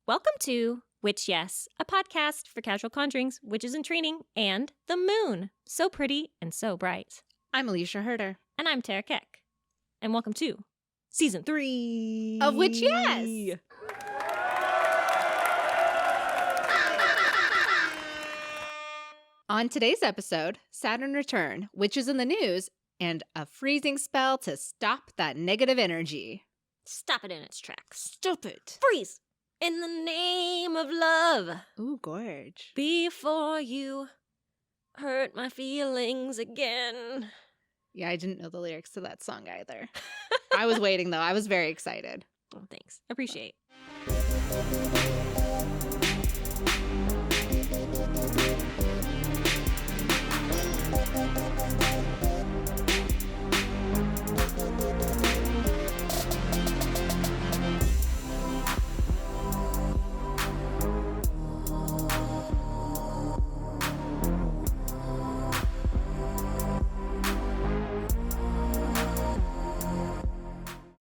Welcome to Witch Yes, a podcast for casual conjurings, witches in training, and the moon. So pretty and so bright. I'm Alicia Herder. And I'm Terra Keck. And welcome to Season 3 Of Witch Yes! On today's episode, Saturn Return, witches in the news, and a freezing spell to stop that negative energy. Stop it in its tracks. Stop it. Freeze! In the name of love. Ooh, gorge. Before you hurt my feelings again. Yeah, I didn't know the lyrics to that song either. I was waiting, though. I was very excited. Oh, thanks. Appreciate.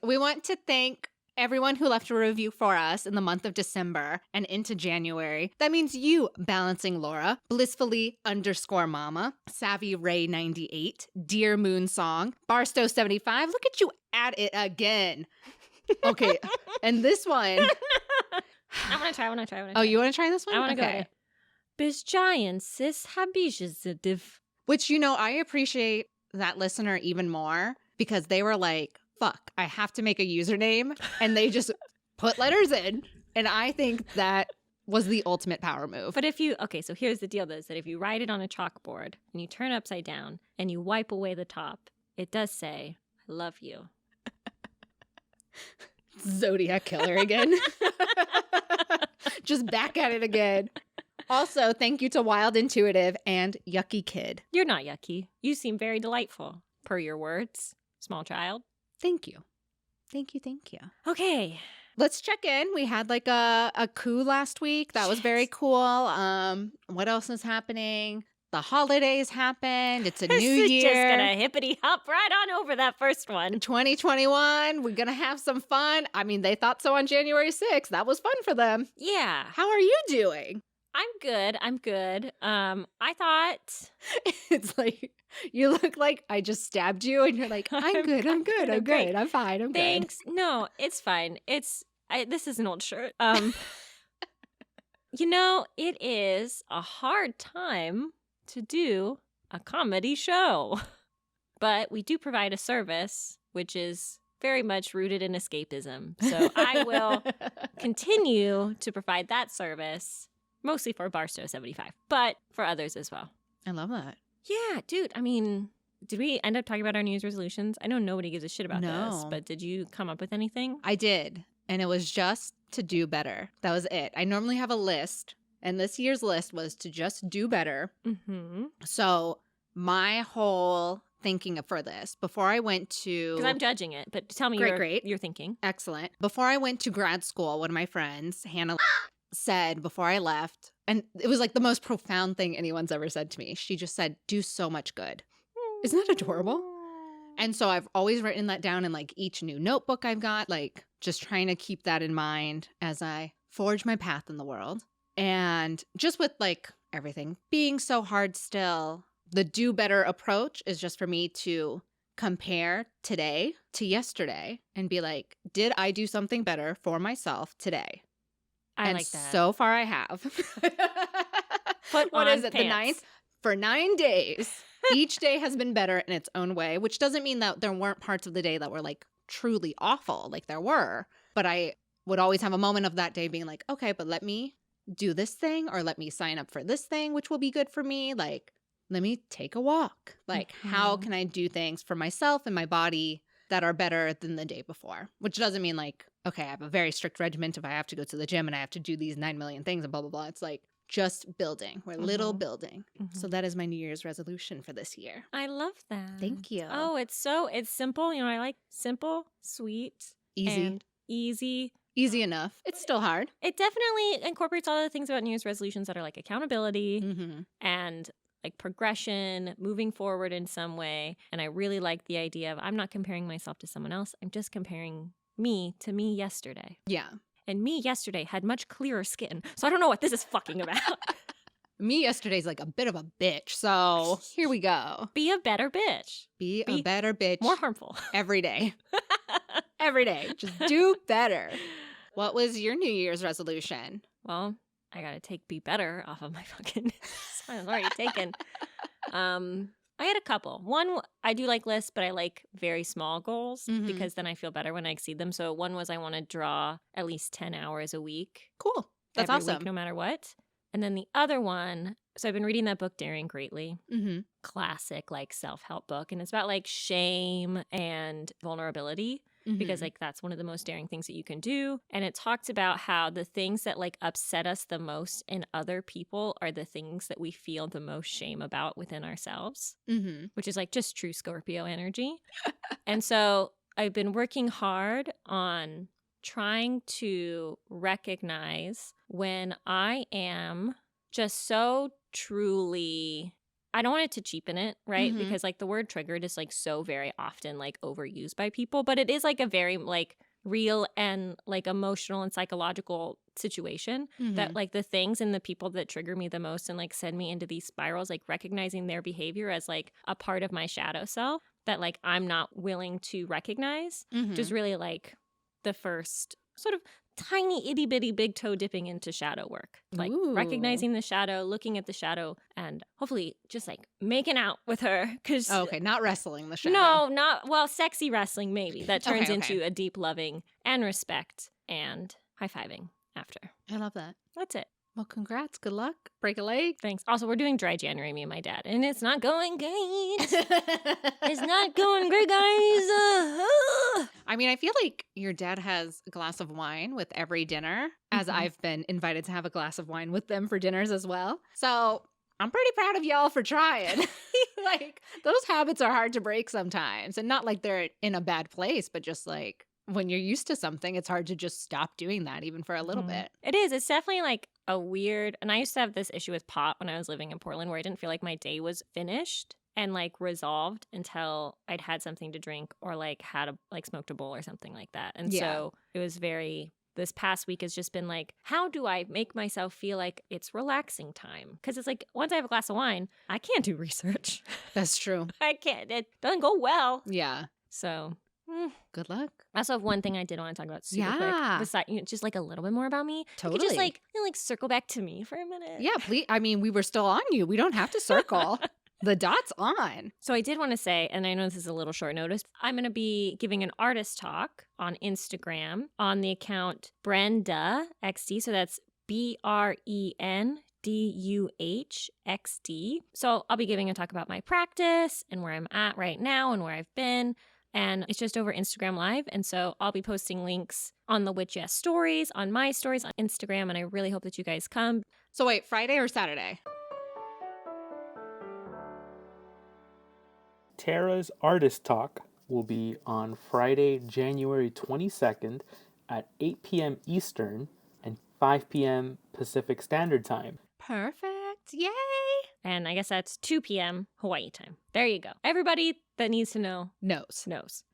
We want to thank everyone who left a review for us in the month of December and into January. That means you, Balancing Laura, Blissfully _Mama, Savvy Ray 98, Dear Moon Song, Barstow 75. Look at you at it again. Okay, and this one. I want to try. Oh, you want to try this one? I want to go. Bis giant sis habishative. Which, you know, I appreciate that listener even more because they were like, fuck, I have to make a username. And they just put letters in. And I think that was the ultimate power move. But so here's the deal, though, is that if you write it on a chalkboard and you turn it upside down and you wipe away the top, it does say, I love you. Zodiac killer again. Just back at it again. Also, thank you to Wild Intuitive and Yucky Kid. You're not yucky. You seem very delightful, per your words, small child. Thank you. Thank you. Okay. Let's check in. We had like a coup last week. That was very cool. What else is happening? The holidays happened. It's a new year. This is just gonna hippity hop right on over that first one. 2021. We're gonna have some fun. I mean, they thought so on January 6th. That was fun for them. Yeah. How are you doing? I'm good. I thought it's like you look like I just stabbed you, and you're like, I'm good. I'm great. I'm fine. I'm Thanks. Good. No, it's fine. This is an old shirt. You know, it is a hard time to do a comedy show, but we do provide a service which is very much rooted in escapism. So I will continue to provide that service. Mostly for Barstow 75, but for others as well. I love that. Yeah, dude. I mean, did we end up talking about our New Year's resolutions? I know nobody gives a shit about this, but did you come up with anything? I did, and it was just to do better. That was it. I normally have a list, and this year's list was to just do better. Mm-hmm. So my whole thinking for this, before I went to... Because I'm judging it, but tell me your thinking. Excellent. Before I went to grad school, one of my friends, Hannah... said before I left, and it was like the most profound thing anyone's ever said to me. She just said, do so much good. Isn't that adorable? And so I've always written that down in like each new notebook I've got, like just trying to keep that in mind as I forge my path in the world. And just with like everything being so hard still, the do better approach is just for me to compare today to yesterday and be like, did I do something better for myself today? I like that. So far I have. Put what on is it? pants. The 9th? For 9 days. Each day has been better in its own way, which doesn't mean that there weren't parts of the day that were like truly awful, like there were. But I would always have a moment of that day being like, okay, but let me do this thing or let me sign up for this thing, which will be good for me. Like, let me take a walk. Like, how can I do things for myself and my body that are better than the day before? Which doesn't mean like, okay, I have a very strict regiment if I have to go to the gym and I have to do these 9 million things and blah, blah, blah. It's like just building. We're little building. So that is my New Year's resolution for this year. I love that. Thank you. Oh, it's simple. You know, I like simple, sweet, easy. Easy enough. It's still hard. It definitely incorporates all the things about New Year's resolutions that are like accountability and like progression, moving forward in some way. And I really like the idea of I'm not comparing myself to someone else. I'm just comparing me to me yesterday. Yeah. And me yesterday had much clearer skin. So I don't know what this is fucking about. Me yesterday's like a bit of a bitch. So here we go. Be a better bitch. Be a better bitch. More harmful. Every day. Every day. Just do better. What was your New Year's resolution? Well, I gotta take be better off of my fucking I've already taken. I had a couple. One, I do like lists, but I like very small goals because then I feel better when I exceed them. So one was I want to draw at least 10 hours a week. Cool. That's every awesome. week, no matter what. And then the other one, so I've been reading that book, Daring Greatly. Classic, like, self-help book. And it's about, like, shame and vulnerability. Because, like, that's one of the most daring things that you can do. And it talks about how the things that, like, upset us the most in other people are the things that we feel the most shame about within ourselves, which is, like, just true Scorpio energy. And so I've been working hard on trying to recognize when I am just so truly... I don't want it to cheapen it, right? Because, like, the word triggered is, like, so very often, like, overused by people. But it is, like, a very, like, real and, like, emotional and psychological situation that, like, the things and the people that trigger me the most and, like, send me into these spirals, like, recognizing their behavior as, like, a part of my shadow self that, like, I'm not willing to recognize, just really, like, the first sort of tiny itty bitty big toe dipping into shadow work, like recognizing the shadow, looking at the shadow, and hopefully just like making out with her. Because okay, not wrestling the shadow. No, not well, sexy wrestling maybe that turns into a deep loving and respect and high fiving after. I love that. That's it. Well, congrats. Good luck. Break a leg. Thanks. Also, we're doing dry January, me and my dad, and it's not going great. It's not going great, guys. I mean, I feel like your dad has a glass of wine with every dinner, as I've been invited to have a glass of wine with them for dinners as well. So I'm pretty proud of y'all for trying. Like, those habits are hard to break sometimes, and not like they're in a bad place, but just like when you're used to something, it's hard to just stop doing that even for a little bit. It is. It's definitely like a weird, and I used to have this issue with pot when I was living in Portland where I didn't feel like my day was finished and like resolved until I'd had something to drink or like had a like smoked a bowl or something like that. And so it was very, this past week has just been like, how do I make myself feel like it's relaxing time? Because it's like, once I have a glass of wine, I can't do research. That's true. I can't. It doesn't go well. Yeah. So good luck. I also have one thing I did want to talk about super quick. Besides, just like a little bit more about me. Totally. You could just like, circle back to me for a minute. Yeah, please. I mean, we were still on you. We don't have to circle. The dot's on. So I did want to say, and I know this is a little short notice, I'm going to be giving an artist talk on Instagram on the account Brenda XD. So that's BRENDUHXD. So I'll be giving a talk about my practice and where I'm at right now and where I've been. And it's just over Instagram Live. And so I'll be posting links on the Witch Yes stories, on my stories on Instagram. And I really hope that you guys come. So wait, Friday or Saturday? Terra's Artist Talk will be on Friday, January 22nd at 8 p.m. Eastern and 5 p.m. Pacific Standard Time. Perfect. Yay. And I guess that's 2 p.m. Hawaii time. There you go. Everybody that needs to know knows.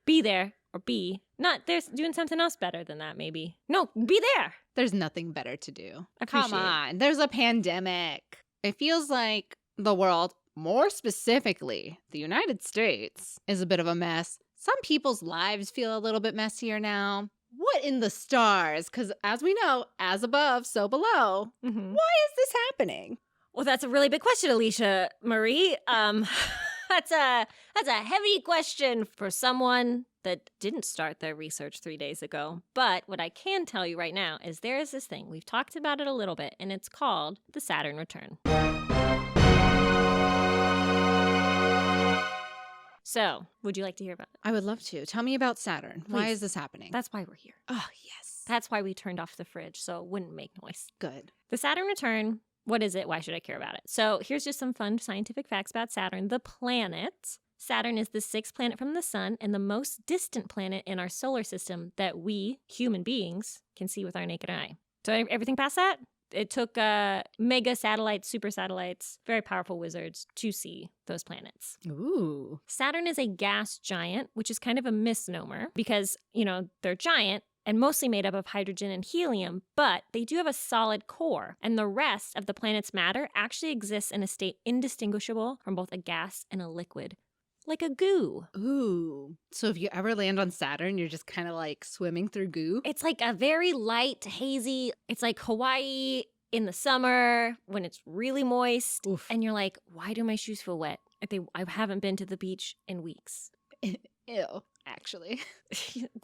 Be there or be not there doing something else better than that, maybe. No, be there. There's nothing better to do. Come on. There's a pandemic. It feels like the world, more specifically the United States, is a bit of a mess. Some people's lives feel a little bit messier now. What in the stars? Because as we know, as above, so below. Why is this happening? Well, that's a really big question, Alicia Marie. That's a heavy question for someone that didn't start their research 3 days ago. But what I can tell you right now is there is this thing. We've talked about it a little bit, and it's called the Saturn Return. So, would you like to hear about it? I would love to. Tell me about Saturn. Please. Why is this happening? That's why we're here. Oh, yes. That's why we turned off the fridge, so it wouldn't make noise. Good. The Saturn Return, what is it? Why should I care about it? So here's just some fun scientific facts about Saturn. The planet. Saturn is the 6th planet from the sun and the most distant planet in our solar system that we, human beings, can see with our naked eye. So everything past that? It took mega satellites, super satellites, very powerful wizards to see those planets. Ooh. Saturn is a gas giant, which is kind of a misnomer because, they're giant, and mostly made up of hydrogen and helium, but they do have a solid core, and the rest of the planet's matter actually exists in a state indistinguishable from both a gas and a liquid, like a goo. Ooh. So if you ever land on Saturn, you're just kind of like swimming through goo? It's like a very light, hazy, it's like Hawaii in the summer when it's really moist, Oof. and you're like, why do my shoes feel wet? I haven't been to the beach in weeks. Ew, actually.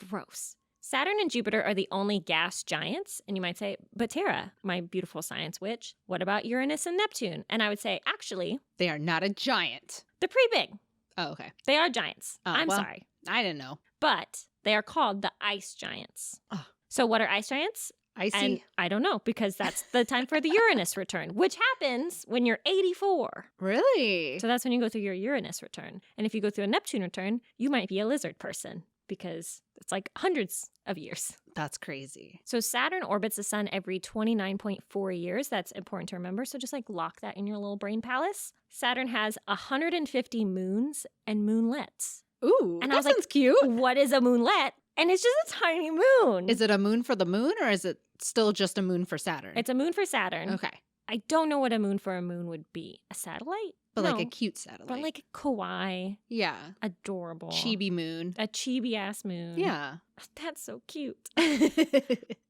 Gross. Saturn and Jupiter are the only gas giants, and you might say, but Terra, my beautiful science witch, what about Uranus and Neptune? And I would say, actually, They are not a giant. they're pretty big. Oh, okay. They are giants. Oh, I'm well. sorry. I didn't know. But they are called the ice giants. Oh. So what are ice giants? Icy. And I don't know, because that's the time for the Uranus return, which happens when you're 84. Really? So that's when you go through your Uranus return. And if you go through a Neptune return, you might be a lizard person because it's like hundreds of years. That's crazy. So Saturn orbits the sun every 29.4 years. That's important to remember. So just like lock that in your little brain palace. Saturn has 150 moons and moonlets. Ooh, And that I was like, sounds cute. What is a moonlet? And it's just a tiny moon. Is it a moon for the moon or is it still just a moon for Saturn? It's a moon for Saturn. okay. I don't know what a moon for a moon would be. A satellite? But No, like a cute satellite. But like kawaii. yeah. Adorable. Chibi moon. A chibi-ass moon. Yeah. That's so cute.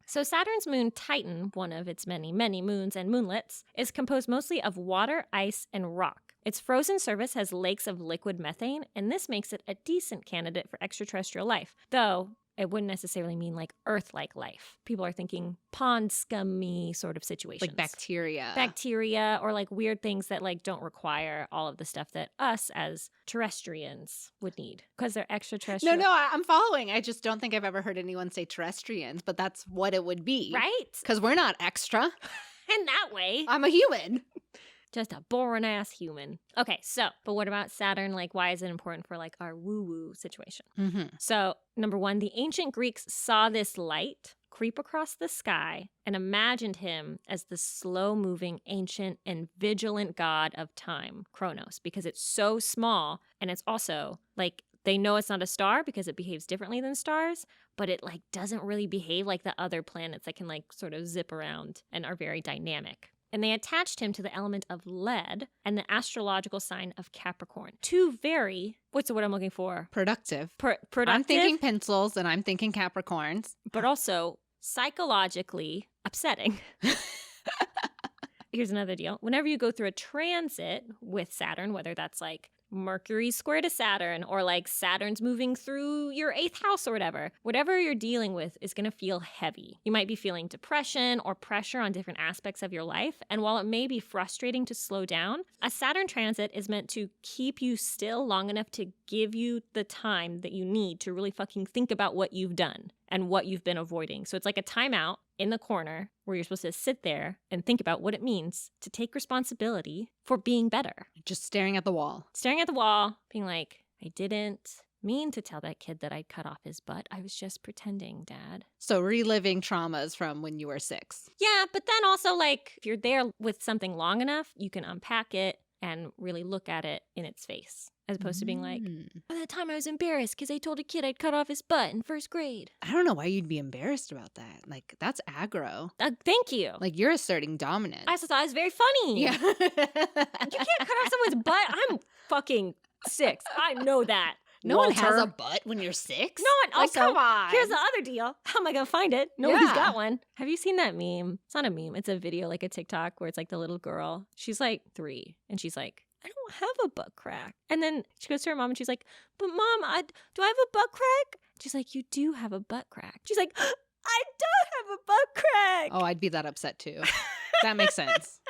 So Saturn's moon Titan, one of its many, many moons and moonlets, is composed mostly of water, ice, and rock. Its frozen surface has lakes of liquid methane, and this makes it a decent candidate for extraterrestrial life, though it wouldn't necessarily mean like Earth-like life. People are thinking pond scummy sort of situations. Like bacteria. Bacteria or like weird things that like don't require all of the stuff that us as terrestrians would need because they're extraterrestrial. No, I'm following. I just don't think I've ever heard anyone say terrestrians, but that's what it would be. Right? Because we're not extra. In that way. I'm a human. Just a boring ass human. Okay, so, but what about Saturn? Like, why is it important for like our woo-woo situation? Mm-hmm. So, number one, the ancient Greeks saw this light creep across the sky and imagined him as the slow-moving, ancient, and vigilant god of time, Kronos, because it's so small and it's also like they know it's not a star because it behaves differently than stars, but it like doesn't really behave like the other planets that can like sort of zip around and are very dynamic. And they attached him to the element of lead and the astrological sign of Capricorn. Two very, what's the word I'm looking for? Productive. Productive. I'm thinking pencils and I'm thinking Capricorns. But also psychologically upsetting. Here's another deal. Whenever you go through a transit with Saturn, whether that's like Mercury square to Saturn or like Saturn's moving through your 8th house or whatever you're dealing with is going to feel heavy. You might be feeling depression or pressure on different aspects of your life. And while it may be frustrating to slow down, a Saturn transit is meant to keep you still long enough to give you the time that you need to really fucking think about what you've done and what you've been avoiding. So it's like a timeout in the corner where you're supposed to sit there and think about what it means to take responsibility for being better. Just staring at the wall. Staring at the wall, being like, I didn't mean to tell that kid that I'd cut off his butt. I was just pretending, Dad. So reliving traumas from when you were 6. Yeah, but then also like if you're there with something long enough, you can unpack it and really look at it in its face. As opposed to being like, by the time I was embarrassed because I told a kid I'd cut off his butt in 1st grade. I don't know why you'd be embarrassed about that. Like, that's aggro. Thank you. Like, you're asserting dominance. I just thought it was very funny. Yeah. You can't cut off someone's butt. I'm fucking 6. I know that. No one Walter. has a butt when you're 6. No one. Like, Also, come on. here's the other deal. How am I going to find it? Nobody's Yeah. got one. Have you seen that meme? It's not a meme. It's a video, like a TikTok, where it's like the little girl. She's like 3, and she's like, I don't have a butt crack. And then she goes to her mom, and she's like, but Mom, do I have a butt crack? She's like, you do have a butt crack. She's like, I don't have a butt crack. Oh, I'd be that upset too. That makes sense.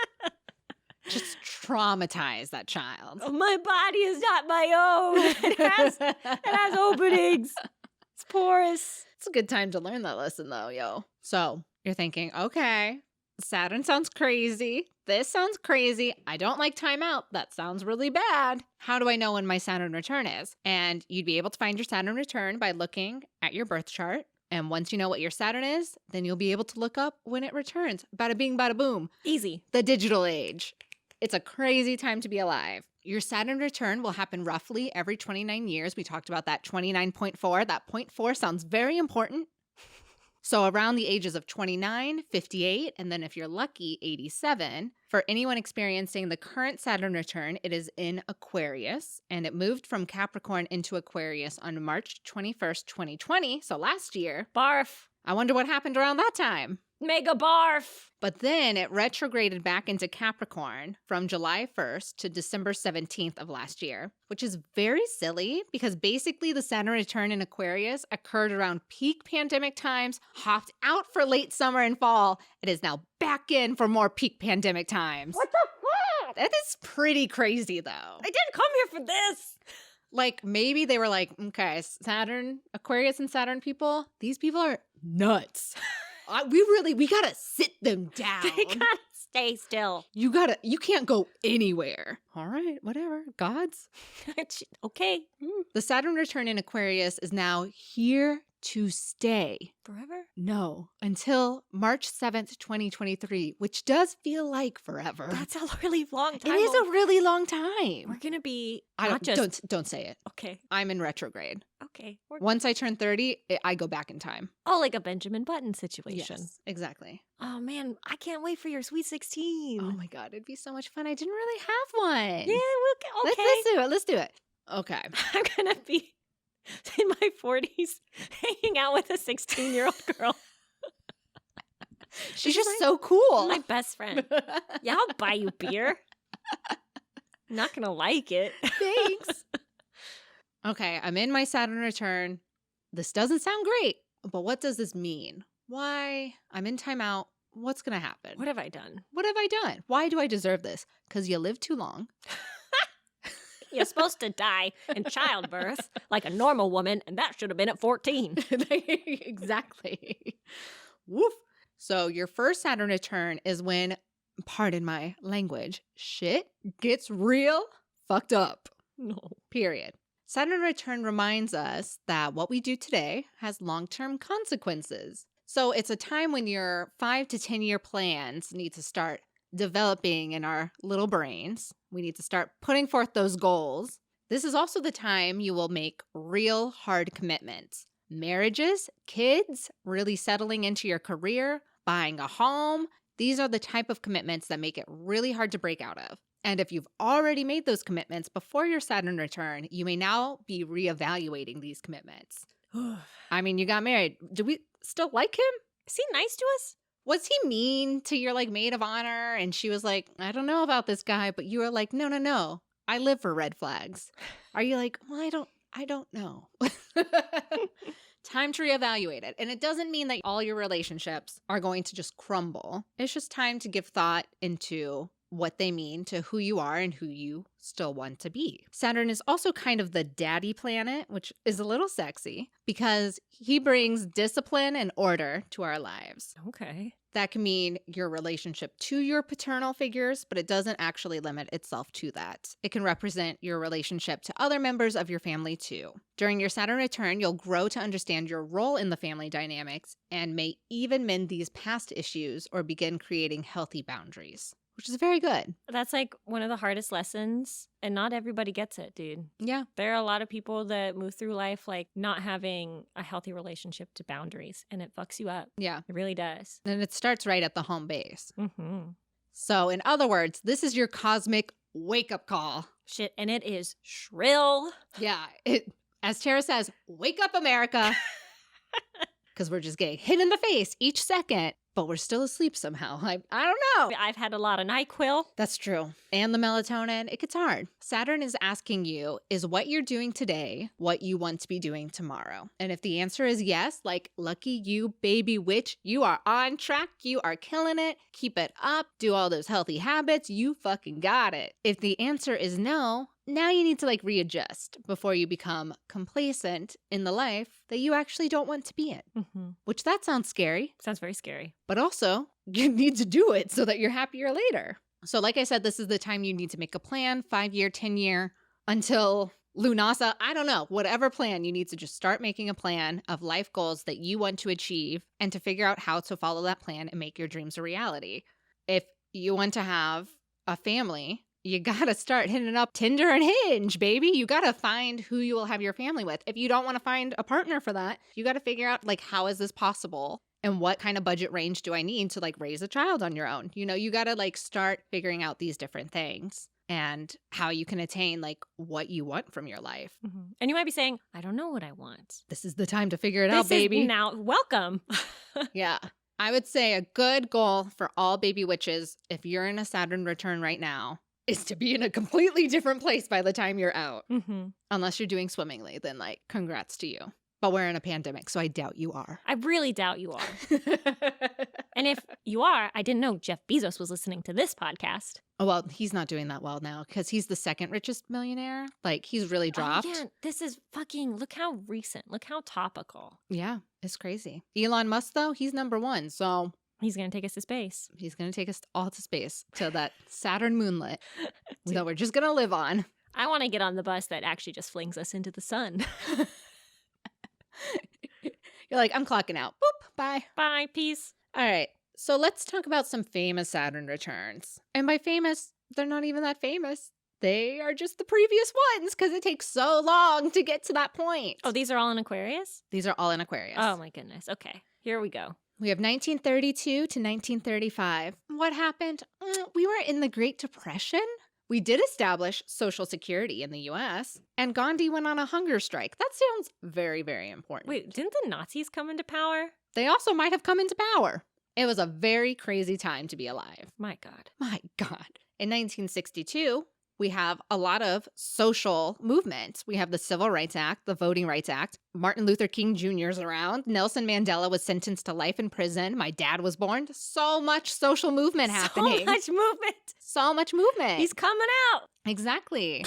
Just traumatize that child. Oh, my body is not my own. It has openings. It's porous. It's a good time to learn that lesson though, yo. So you're thinking, okay, Saturn sounds crazy. This sounds crazy. I don't like timeout. That sounds really bad. How do I know when my Saturn return is? And you'd be able to find your Saturn return by looking at your birth chart. And once you know what your Saturn is, then you'll be able to look up when it returns. Bada bing, bada boom. Easy. The digital age. It's a crazy time to be alive. Your Saturn return will happen roughly every 29 years. We talked about that 29.4. That 0.4 sounds very important. So around the ages of 29, 58, and then if you're lucky, 87. For anyone experiencing the current Saturn return, it is in Aquarius, and it moved from Capricorn into Aquarius on March 21st, 2020, so last year. Barf. I wonder what happened around that time. Mega barf. But then it retrograded back into Capricorn from July 1st to December 17th of last year, which is very silly because basically the Saturn return in Aquarius occurred around peak pandemic times, hopped out for late summer and fall, and is now back in for more peak pandemic times. What the fuck? That is pretty crazy, though. I didn't come here for this. Like, maybe they were like, okay, Saturn, Aquarius and Saturn people, these people are nuts. We gotta sit them down. They gotta stay still. You can't go anywhere. All right, whatever. Gods. Okay. The Saturn return in Aquarius is now here to stay. Forever? No, until March 7th, 2023, which does feel like forever. That's a really long time. It is a really long time. We're gonna be Don't say it. Okay. I'm in retrograde. Okay. Once I turn 30, I go back in time. Oh, like a Benjamin Button situation. Yes, exactly. Oh man, I can't wait for your Sweet 16. Oh my God, it'd be so much fun. I didn't really have one. Yeah, okay. Let's do it. Okay. I'm gonna be in my 40s hanging out with a 16-year-old girl. She's just so cool. My best friend. Yeah, I'll buy you beer. I'm not gonna like it. Thanks. Okay, I'm in my Saturn return. This doesn't sound great, but what does this mean? Why? I'm in timeout. What's gonna happen? What have I done? What have I done? Why do I deserve this? Because you live too long. You're supposed to die in childbirth like a normal woman, and that should have been at 14. Exactly. Woof. So your first Saturn return is when, pardon my language, shit gets real fucked up. No. Period. Saturn return reminds us that what we do today has long-term consequences. So it's a time when your 5 to 10-year plans need to start developing in our little brains. We need to start putting forth those goals. This is also the time you will make real hard commitments. Marriages, kids, really settling into your career, buying a home. These are the type of commitments that make it really hard to break out of. And if you've already made those commitments before your Saturn return, you may now be reevaluating these commitments. I mean, you got married. Do we still like him? Is he nice to us? Was he mean to your maid of honor? And she was like, I don't know about this guy, but you were like, no. I live for red flags. Are you like, well, I don't know. Time to reevaluate it. And it doesn't mean that all your relationships are going to just crumble. It's just time to give thought into what they mean to who you are and who you still want to be. Saturn is also kind of the daddy planet, which is a little sexy because he brings discipline and order to our lives. Okay. That can mean your relationship to your paternal figures, but it doesn't actually limit itself to that. It can represent your relationship to other members of your family too. During your Saturn return, you'll grow to understand your role in the family dynamics and may even mend these past issues or begin creating healthy boundaries, which is very good. That's like one of the hardest lessons, and not everybody gets it, dude. Yeah. There are a lot of people that move through life not having a healthy relationship to boundaries, and it fucks you up. Yeah. It really does. And it starts right at the home base. Mm-hmm. So in other words, this is your cosmic wake-up call. Shit, and it is shrill. Yeah. As Terra says, wake up, America. Because we're just getting hit in the face each second, but we're still asleep somehow. I don't know. I've had a lot of NyQuil. That's true. And the melatonin, it gets hard. Saturn is asking you, is what you're doing today what you want to be doing tomorrow? And if the answer is yes, like lucky you, baby witch, you are on track. You are killing it. Keep it up. Do all those healthy habits. You fucking got it. If the answer is no, now you need to readjust before you become complacent in the life that you actually don't want to be in. Mm-hmm. Which that sounds scary. Sounds very scary. But also, you need to do it so that you're happier later. So like I said, this is the time you need to make a plan, 5-year, 10-year, until Lunasa, I don't know, whatever plan, you need to just start making a plan of life goals that you want to achieve and to figure out how to follow that plan and make your dreams a reality. If you want to have a family, you gotta start hitting up Tinder and Hinge, baby. You gotta find who you will have your family with. If you don't want to find a partner for that, you gotta figure out how is this possible? And what kind of budget range do I need to like raise a child on your own? You know, you got to like start figuring out these different things and how you can attain like what you want from your life. Mm-hmm. And you might be saying, I don't know what I want. This is the time to figure it out, baby. Now, welcome. Yeah. I would say a good goal for all baby witches, if you're in a Saturn return right now, is to be in a completely different place by the time you're out. Mm-hmm. Unless you're doing swimmingly, then like congrats to you. But we're in a pandemic, so I doubt you are. I really doubt you are. And if you are, I didn't know Jeff Bezos was listening to this podcast. Oh, well, he's not doing that well now because he's the second richest millionaire. Like, he's really dropped. Oh, yeah. This is fucking, look how recent. Look how topical. Yeah, it's crazy. Elon Musk, though, he's number one. So he's going to take us to space. He's going to take us all to space to that Saturn moonlet that we're just going to live on. I want to get on the bus that actually just flings us into the sun. You're like, I'm clocking out. Boop, bye. Bye, peace. All right. So let's talk about some famous Saturn returns. And by famous, they're not even that famous. They are just the previous ones because it takes so long to get to that point. Oh, these are all in Aquarius? These are all in Aquarius. Oh, my goodness. Okay, here we go. We have 1932 to 1935. What happened? We were in the Great Depression. We did establish Social Security in the U.S., and Gandhi went on a hunger strike. That sounds very, very important. Wait, didn't the Nazis come into power? They also might have come into power. It was a very crazy time to be alive. My God. My God. In 1962, we have a lot of social movement. We have the Civil Rights Act, the Voting Rights Act. Martin Luther King Jr. is around. Nelson Mandela was sentenced to life in prison. My dad was born. So much social movement happening. So much movement. So much movement. He's coming out. Exactly.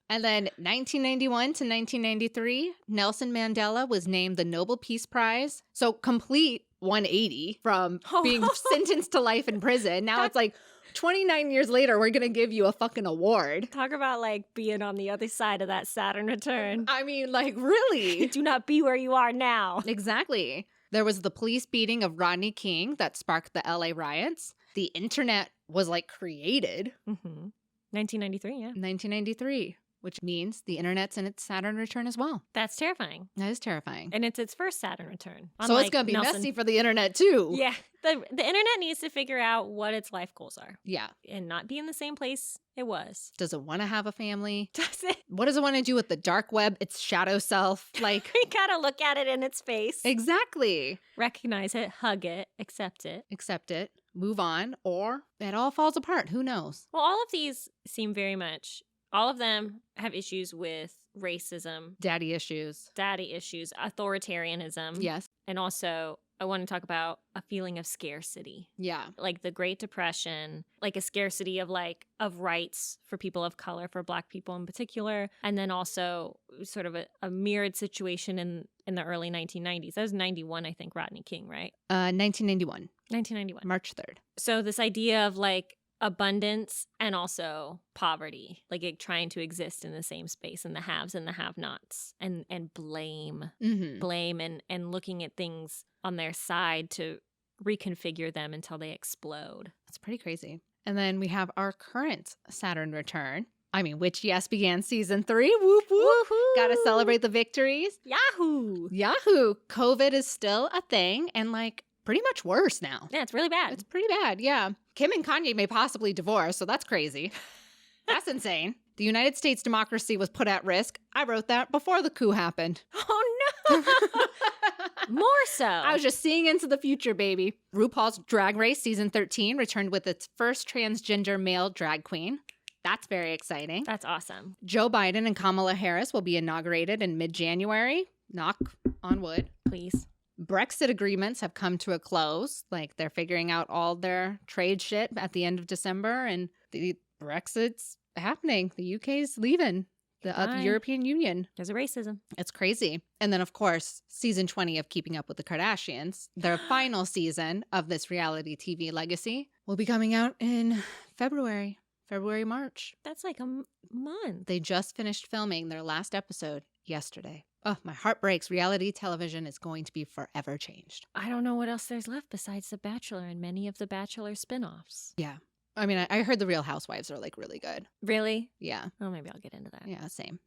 And then 1991 to 1993, Nelson Mandela was named the Nobel Peace Prize. So complete 180 from being sentenced to life in prison. Now it's like 29 years later, we're going to give you a fucking award. Talk about like being on the other side of that Saturn return. I mean, like, really? Do not be where you are now. Exactly. There was the police beating of Rodney King that sparked the LA riots. The internet was like created. 1993, yeah. 1993. Which means the internet's in its Saturn return as well. That's terrifying. That is terrifying. And it's its first Saturn return. So it's going to be messy for the internet too. Yeah. The internet needs to figure out what its life goals are. Yeah. And not be in the same place it was. Does it want to have a family? Does it? What does it want to do with the dark web, its shadow self? Like, we gotta look at it in its face. Exactly. Recognize it, hug it, accept it. Accept it, move on, or it all falls apart. Who knows? Well, all of these seem very much... All of them have issues with racism, daddy issues, authoritarianism. Yes. And also, I want to talk about a feeling of scarcity. Yeah. Like the Great Depression, like a scarcity of rights for people of color, for Black people in particular. And then also sort of a mirrored situation in the early 1990s. That was 91, I think, Rodney King, right? 1991. 1991. March 3rd. So this idea of like abundance and also poverty, like trying to exist in the same space, and the haves and the have-nots, and blame and looking at things on their side to reconfigure them until they explode. That's pretty crazy. And then we have our current Saturn return. I mean, which, yes, began season 3. Whoop, whoop. Gotta celebrate the victories. Yahoo! COVID is still a thing, and like pretty much worse now. Yeah, it's really bad. It's pretty bad, yeah. Kim and Kanye may possibly divorce, so that's crazy. That's insane. The United States democracy was put at risk. I wrote that before the coup happened. Oh, no! More so. I was just seeing into the future, baby. RuPaul's Drag Race Season 13 returned with its first transgender male drag queen. That's very exciting. That's awesome. Joe Biden and Kamala Harris will be inaugurated in mid-January. Knock on wood. Please. Brexit agreements have come to a close. Like, they're figuring out all their trade shit at the end of December, and the Brexit's happening. The UK's leaving the European Union. There's a racism. It's crazy. And then, of course, season 20 of Keeping Up with the Kardashians, their final season of this reality TV legacy, will be coming out in February, March. That's like a month. They just finished filming their last episode yesterday. Oh, my heart breaks. Reality television is going to be forever changed. I don't know what else there's left besides The Bachelor and many of The Bachelor spinoffs. Yeah. I mean, I heard the Real Housewives are like really good. Really? Yeah. Oh, maybe I'll get into that. Yeah, same.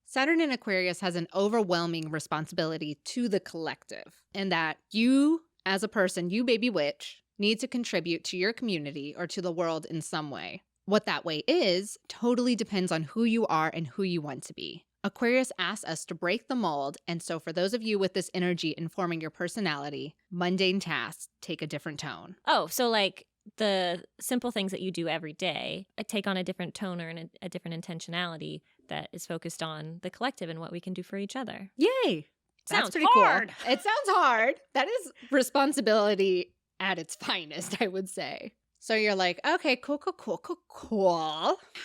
Saturn in Aquarius has an overwhelming responsibility to the collective, and that you as a person, you baby witch, need to contribute to your community or to the world in some way. What that way is totally depends on who you are and who you want to be. Aquarius asks us to break the mold, and so for those of you with this energy informing your personality, mundane tasks take a different tone. Oh, so like the simple things that you do every day take on a different tone or a different intentionality that is focused on the collective and what we can do for each other. Yay! That's Sounds pretty hard. cool. It sounds hard. That is responsibility at its finest, I would say. So you're like, okay, cool.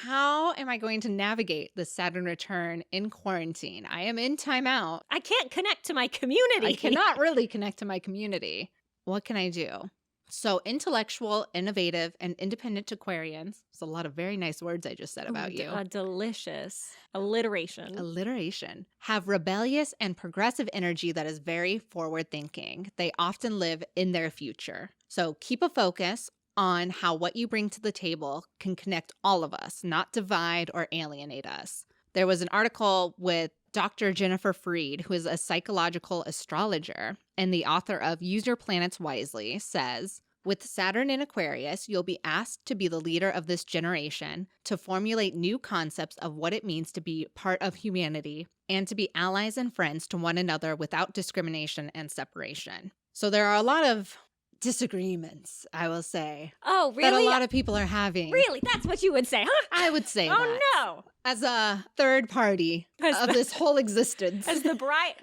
How am I going to navigate the Saturn return in quarantine? I am in timeout. I can't connect to my community. I cannot really connect to my community. What can I do? So intellectual, innovative, and independent Aquarians. It's a lot of very nice words I just said about you. A delicious alliteration. Alliteration. Have rebellious and progressive energy that is very forward thinking. They often live in their future. So keep a focus on how what you bring to the table can connect all of us, not divide or alienate us. There was an article with Dr. Jennifer Freed, who is a psychological astrologer and the author of Use Your Planets Wisely, says, with Saturn in Aquarius, you'll be asked to be the leader of this generation, to formulate new concepts of what it means to be part of humanity, and to be allies and friends to one another without discrimination and separation. So there are a lot of disagreements, I will say. Oh, really? That a lot of people are having. Really? That's what you would say, huh? I would say that. Oh, no. As a third party of this whole existence. As the bright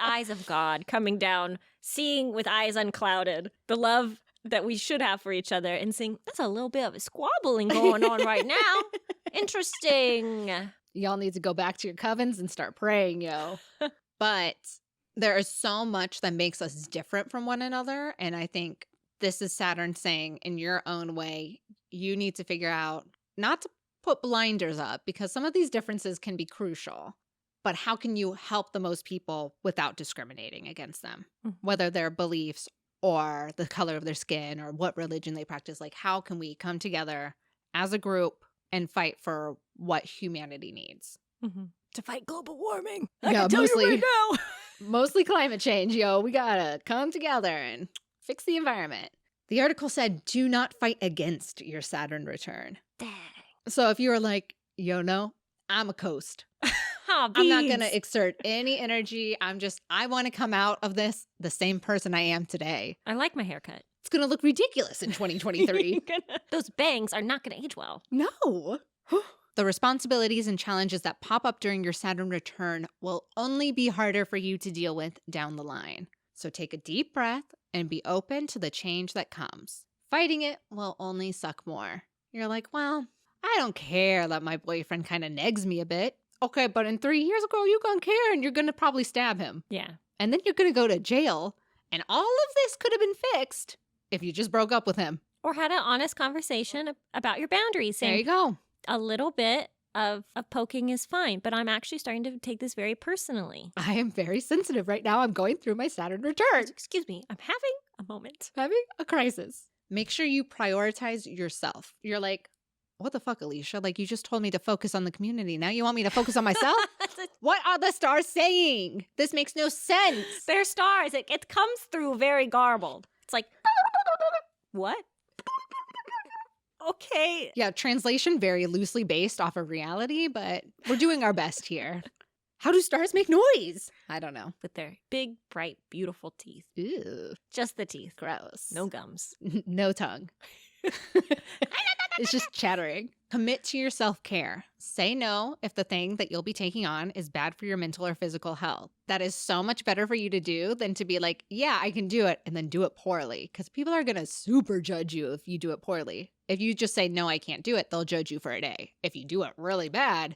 eyes of God coming down, seeing with eyes unclouded the love that we should have for each other and seeing, that's a little bit of a squabbling going on right now. Interesting. Y'all need to go back to your covens and start praying, yo. But there is so much that makes us different from one another. And I think this is Saturn saying, in your own way, you need to figure out not to put blinders up, because some of these differences can be crucial. But how can you help the most people without discriminating against them? Whether their beliefs or the color of their skin or what religion they practice. Like, how can we come together as a group and fight for what humanity needs? Mm-hmm. To fight global warming. I can tell you right now. Mostly climate change, yo. We gotta come together and fix the environment. The article said, do not fight against your Saturn return. Dang. So if you were like, yo, no, I'm a coast. Oh, I'm not going to exert any energy. I want to come out of this the same person I am today. I like my haircut. It's going to look ridiculous in 2023. Those bangs are not going to age well. No. The responsibilities and challenges that pop up during your Saturn return will only be harder for you to deal with down the line. So take a deep breath and be open to the change that comes. Fighting it will only suck more. You're like, well, I don't care that my boyfriend kind of negs me a bit. Okay, but in 3 years ago, you're going to care and you're going to probably stab him. Yeah. And then you're going to go to jail. And all of this could have been fixed if you just broke up with him. Or had an honest conversation about your boundaries. Saying, there you go. A little bit of poking is fine, but I'm actually starting to take this very personally. I am very sensitive right now. I'm going through my Saturn return. Excuse me. I'm having a moment. Having a crisis. Make sure you prioritize yourself. You're like, what the fuck, Alicia? Like, you just told me to focus on the community. Now you want me to focus on myself? What are the stars saying? This makes no sense. They're stars. It comes through very garbled. It's like, what? Okay. Yeah, translation very loosely based off of reality, but we're doing our best here. How do stars make noise? I don't know. With their big, bright, beautiful teeth. Ew. Just the teeth. Gross. No gums. No tongue. It's just chattering. Commit to your self-care. Say no if the thing that you'll be taking on is bad for your mental or physical health. That is so much better for you to do than to be like, yeah, I can do it, and then do it poorly. Because people are going to super judge you if you do it poorly. If you just say, no, I can't do it, they'll judge you for a day. If you do it really bad,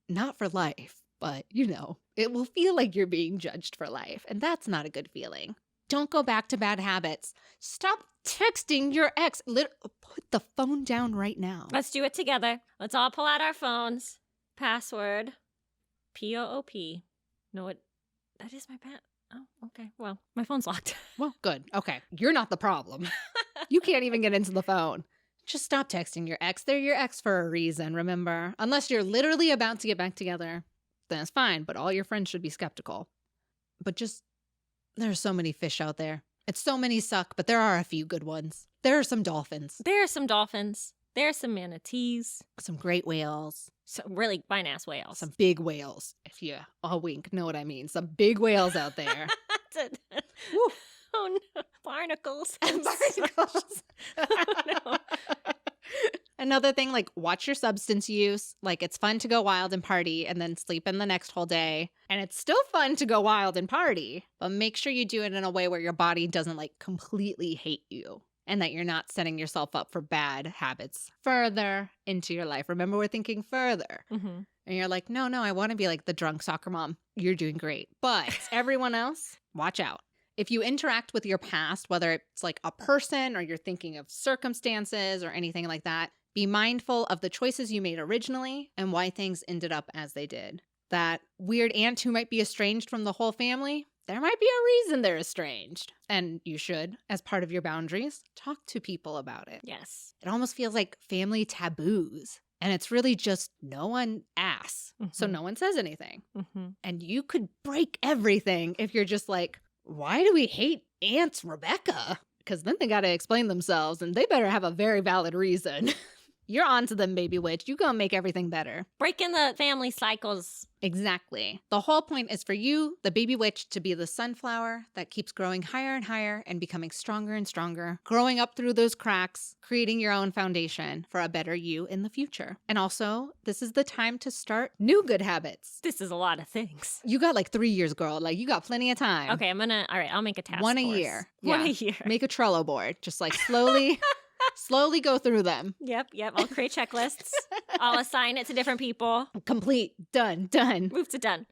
not for life, but it will feel like you're being judged for life. And that's not a good feeling. Don't go back to bad habits. Stop texting your ex. Put the phone down right now. Let's do it together. Let's all pull out our phones. Password. P-O-O-P. No, that is my Oh, okay. Well, my phone's locked. Well, good. Okay. You're not the problem. You can't even get into the phone. Just stop texting your ex. They're your ex for a reason, remember? Unless you're literally about to get back together, then it's fine. But all your friends should be skeptical. But there's so many fish out there. It's so many suck, but there are a few good ones. There are some dolphins, There are some dolphins. There are some manatees. some great whales, Some really fine-ass whales. some big whales. If you a wink, know what I mean. Some big whales out there. Woo. Oh no. Barnacles. Barnacles. Oh no. Another thing, like, watch your substance use. Like, it's fun to go wild and party and then sleep in the next whole day. And it's still fun to go wild and party, but make sure you do it in a way where your body doesn't, like, completely hate you and that you're not setting yourself up for bad habits further into your life. Remember, we're thinking further. Mm-hmm. And you're like, no, I want to be like the drunk soccer mom. You're doing great. But everyone else, watch out. If you interact with your past, whether it's like a person or you're thinking of circumstances or anything like that, be mindful of the choices you made originally and why things ended up as they did. That weird aunt who might be estranged from the whole family, there might be a reason they're estranged. And you should, as part of your boundaries, talk to people about it. Yes. It almost feels like family taboos. And it's really just no one asks. So Mhm. no one says anything. Mm-hmm. And you could break everything if you're just like, why do we hate Aunt Rebecca? Because then they got to explain themselves and they better have a very valid reason. You're on to them, baby witch. You gonna make everything better. Breaking the family cycles. Exactly. The whole point is for you, the baby witch, to be the sunflower that keeps growing higher and higher and becoming stronger and stronger, growing up through those cracks, creating your own foundation for a better you in the future. And also, this is the time to start new good habits. This is a lot of things. You got like 3 years, girl. Like, you got plenty of time. Okay, all right, I'll make a task One a force. year. One Yeah. a year. Make a Trello board. Just like slowly, slowly go through them. Yep. I'll create checklists. I'll assign it to different people. Complete. Done. Move to done.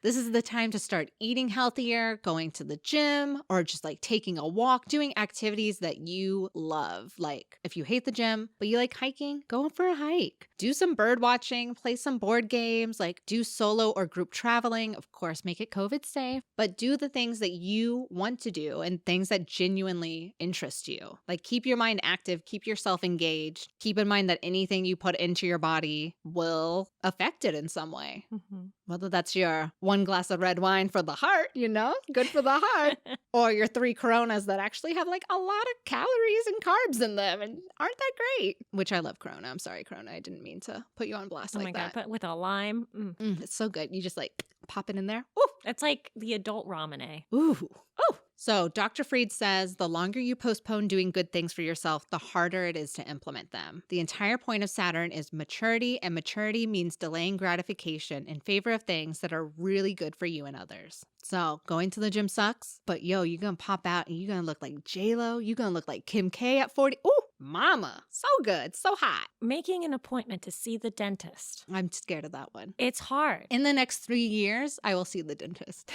This is the time to start eating healthier, going to the gym, or just like taking a walk, doing activities that you love. Like if you hate the gym, but you like hiking, go for a hike. Do some bird watching, play some board games, like do solo or group traveling. Of course, make it COVID safe, but do the things that you want to do and things that genuinely interest you. Like keep your mind active, keep yourself engaged. Keep in mind that anything you put into your body will affect it in some way. Mm-hmm. Whether that's your 1 glass of red wine for the heart, good for the heart, or your 3 Coronas that actually have like a lot of calories and carbs in them and aren't that great. Which I love Corona. I'm sorry, Corona. I didn't mean to put you on blast Oh like my that. God, but with a lime. It's so good. You just like pop it in there. It's like the adult ramen. Ooh. Oh. So Dr. Fried says the longer you postpone doing good things for yourself, the harder it is to implement them. The entire point of Saturn is maturity, and maturity means delaying gratification in favor of things that are really good for you and others. So going to the gym sucks, but you're going to pop out and you're going to look like J-Lo. You're going to look like Kim K at 40. Ooh, mama. So good. So hot. Making an appointment to see the dentist. I'm scared of that one. It's hard. In the next 3 years, I will see the dentist.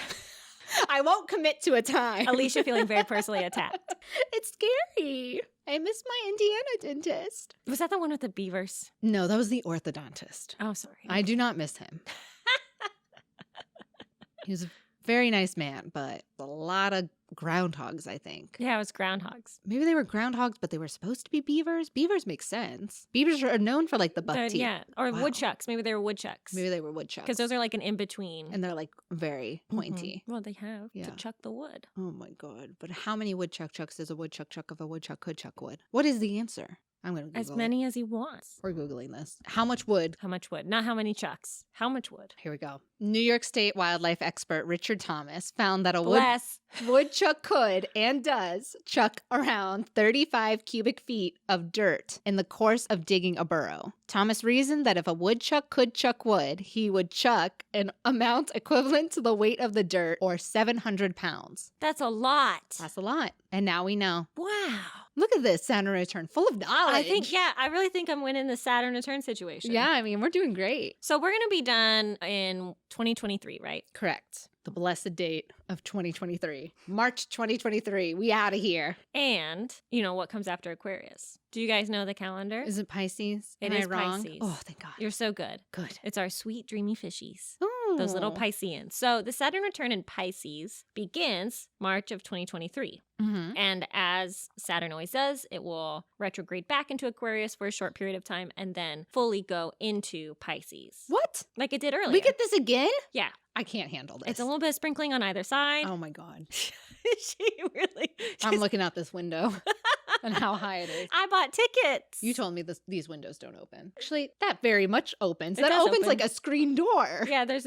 I won't commit to a time. Alicia feeling very personally attacked. It's scary. I miss my Indiana dentist. Was that the one with the beavers? No, that was the orthodontist. Oh, sorry. I do not miss him. He was a very nice man, but a lot of groundhogs, I think. Yeah, it was groundhogs. Maybe they were groundhogs, but they were supposed to be beavers. Beavers make sense. Beavers are known for like the buck teeth. Yeah, or Wow. woodchucks. Maybe they were woodchucks. Maybe they were woodchucks. Because those are like an in-between. And they're like very pointy. Well, they have Yeah. to chuck the wood. Oh my God. But how many woodchuck chucks does a woodchuck chuck if a woodchuck could chuck wood? What is the answer? I'm going to Google As it. many as he wants. We're Googling this. How much wood? How much wood? Not how many chucks. How much wood? Here we go. New York State wildlife expert Richard Thomas found that a Bless. woodchuck could and does chuck around 35 cubic feet of dirt in the course of digging a burrow. Thomas reasoned that if a woodchuck could chuck wood, he would chuck an amount equivalent to the weight of the dirt, or 700 pounds. That's a lot. That's a lot. And now we know. Wow. Look at this Saturn Return, full of knowledge. I really think I'm winning the Saturn Return situation. Yeah, I mean, we're doing great. So we're going to be done in 2023, right? Correct. The blessed date of 2023. March 2023. We out of here. And you know what comes after Aquarius? Do you guys know the calendar? Is it Pisces? It Am I is wrong? Pisces. Oh, thank God. You're so good. Good. It's our sweet, dreamy fishies. Oh. Those little Pisceans. So the Saturn return in Pisces begins March of 2023. Mm-hmm. And as Saturn always does, it will retrograde back into Aquarius for a short period of time and then fully go into Pisces. What? Like it did earlier. We get this again? Yeah. I can't handle this. It's a little bit of sprinkling on either side. Oh my God. She really. I'm looking out this window and how high it is. I bought tickets. You told me these windows don't open. Actually, that very much opens. It That does opens open. like a screen door. Yeah, there's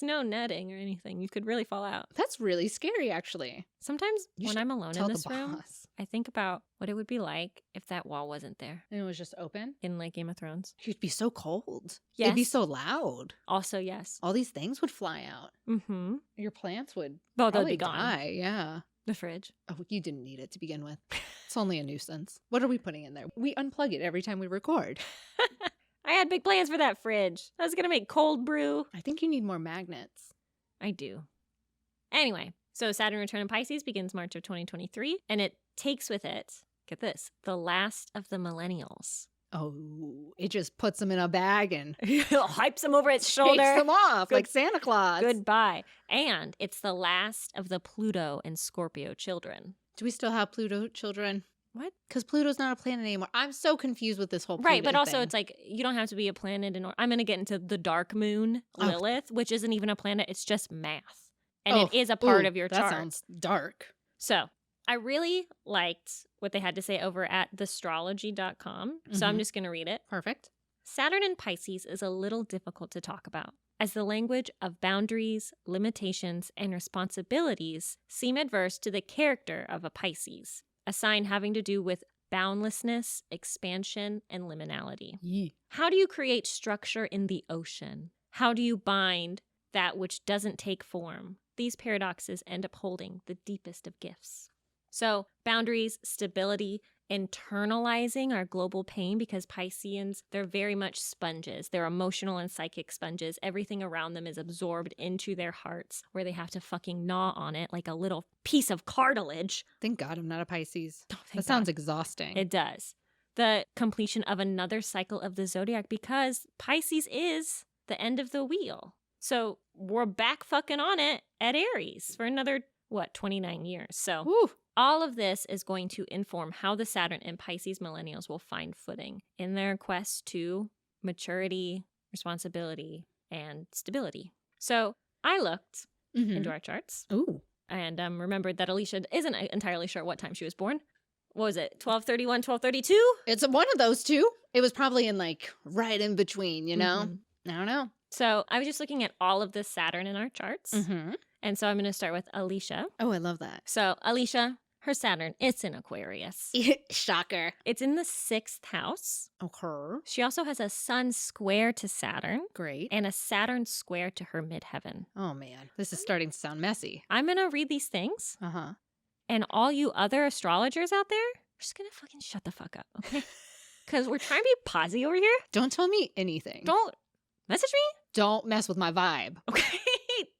no netting or anything. You could really fall out. That's really scary, actually. Sometimes You when should I'm alone Tell in the this room, boss. I think about what it would be like if that wall wasn't there And it was just open. in like Game of Thrones. You'd be so cold. Yes. It'd be so loud. Also, yes. All these things would fly out. Mm-hmm. Your plants would Oh, they'll probably be gone. die. Yeah. The fridge. Oh, you didn't need it to begin with. It's only a nuisance. What are we putting in there? We unplug it every time we record. I had big plans for that fridge. I was going to make cold brew. I think you need more magnets. I do. Anyway, so Saturn Return in Pisces begins March of 2023, and it takes with it, get this, the last of the millennials. Oh, it just puts them in a bag and Hypes them over its takes shoulder. them off Good- like Santa Claus. Goodbye. And it's the last of the Pluto and Scorpio children. Do we still have Pluto children? What? Because Pluto's not a planet anymore. I'm so confused with this whole Pluto Right, but also thing. it's like you don't have to be a planet in order. I'm going to get into the dark moon, Okay. Lilith, which isn't even a planet. It's just math. And Oh, it is a part ooh, of your that chart. sounds dark. So I really liked what they had to say over at theastrology.com. So I'm Mhm. just going to read it. Perfect. Saturn in Pisces is a little difficult to talk about, as the language of boundaries, limitations, and responsibilities seem adverse to the character of a Pisces, a sign having to do with boundlessness, expansion, and liminality. Yee. How do you create structure in the ocean? How do you bind that which doesn't take form? These paradoxes end up holding the deepest of gifts. So, boundaries, stability, internalizing our global pain, because Pisceans, they're very much sponges. They're emotional and psychic sponges. Everything around them is absorbed into their hearts, where they have to fucking gnaw on it like a little piece of cartilage. Thank God I'm not a Pisces. Oh, thank That sounds God. exhausting. It does. The completion of another cycle of the zodiac, because Pisces is the end of the wheel. So we're back fucking on it at Aries for another, 29 years. So Woo. all of this is going to inform how the Saturn and Pisces millennials will find footing in their quest to maturity, responsibility, and stability. So I looked Mhm. into our charts Ooh. and remembered that Alicia isn't entirely sure what time she was born. What was it? 12:31, 12:32? It's one of those two. It was probably in like right in between, you know? Mhm. I don't know. So I was just looking at all of the Saturn in our charts. Mm-hmm. And so I'm going to start with Alicia. Oh, I love that. So Alicia, her Saturn, it's in Aquarius. Shocker. It's in the 6th house. Okay. She also has a sun square to Saturn Great. and a Saturn square to her midheaven. Oh, man. This is starting to sound messy. I'm going to read these things, Uh-huh. and all you other astrologers out there are just going to fucking shut the fuck up, okay? Because we're trying to be Posi over here. Don't tell me anything. Don't message me, Don't mess with my vibe. okay?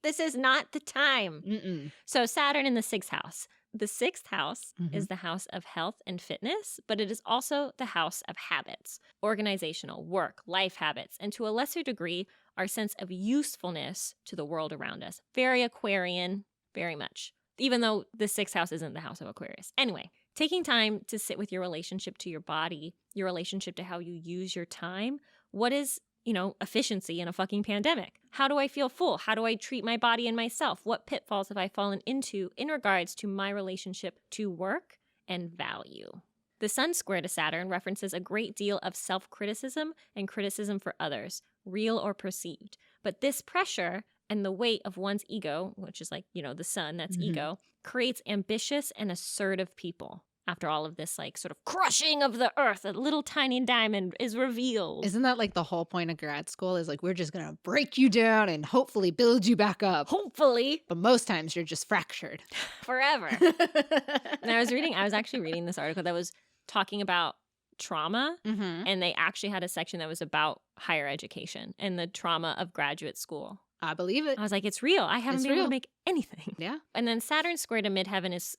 This is not the time. Mm-mm. So Saturn in the 6th house. The 6th house Mhm. is the house of health and fitness, but it is also the house of habits, organizational, work, life habits, and to a lesser degree, our sense of usefulness to the world around us. Very Aquarian, very much. Even though the 6th house isn't the house of Aquarius. Anyway, taking time to sit with your relationship to your body, your relationship to how you use your time. What is efficiency in a fucking pandemic? How do I feel full? How do I treat my body and myself? What pitfalls have I fallen into in regards to my relationship to work and value? The Sun square to Saturn references a great deal of self-criticism and criticism for others, real or perceived. But this pressure and the weight of one's ego, which is like, the Sun, that's Mhm. ego, creates ambitious and assertive people. After all of this, sort of crushing of the earth, a little tiny diamond is revealed. Isn't that like the whole point of grad school is like, we're just going to break you down and hopefully build you back up. Hopefully, But most times you're just fractured. forever. And I was actually reading this article that was talking about trauma, Mm-hmm. and they actually had a section that was about higher education and the trauma of graduate school. I believe it. I was like, it's real. I haven't It's been able real. to make anything. Yeah. And then Saturn square to midheaven is,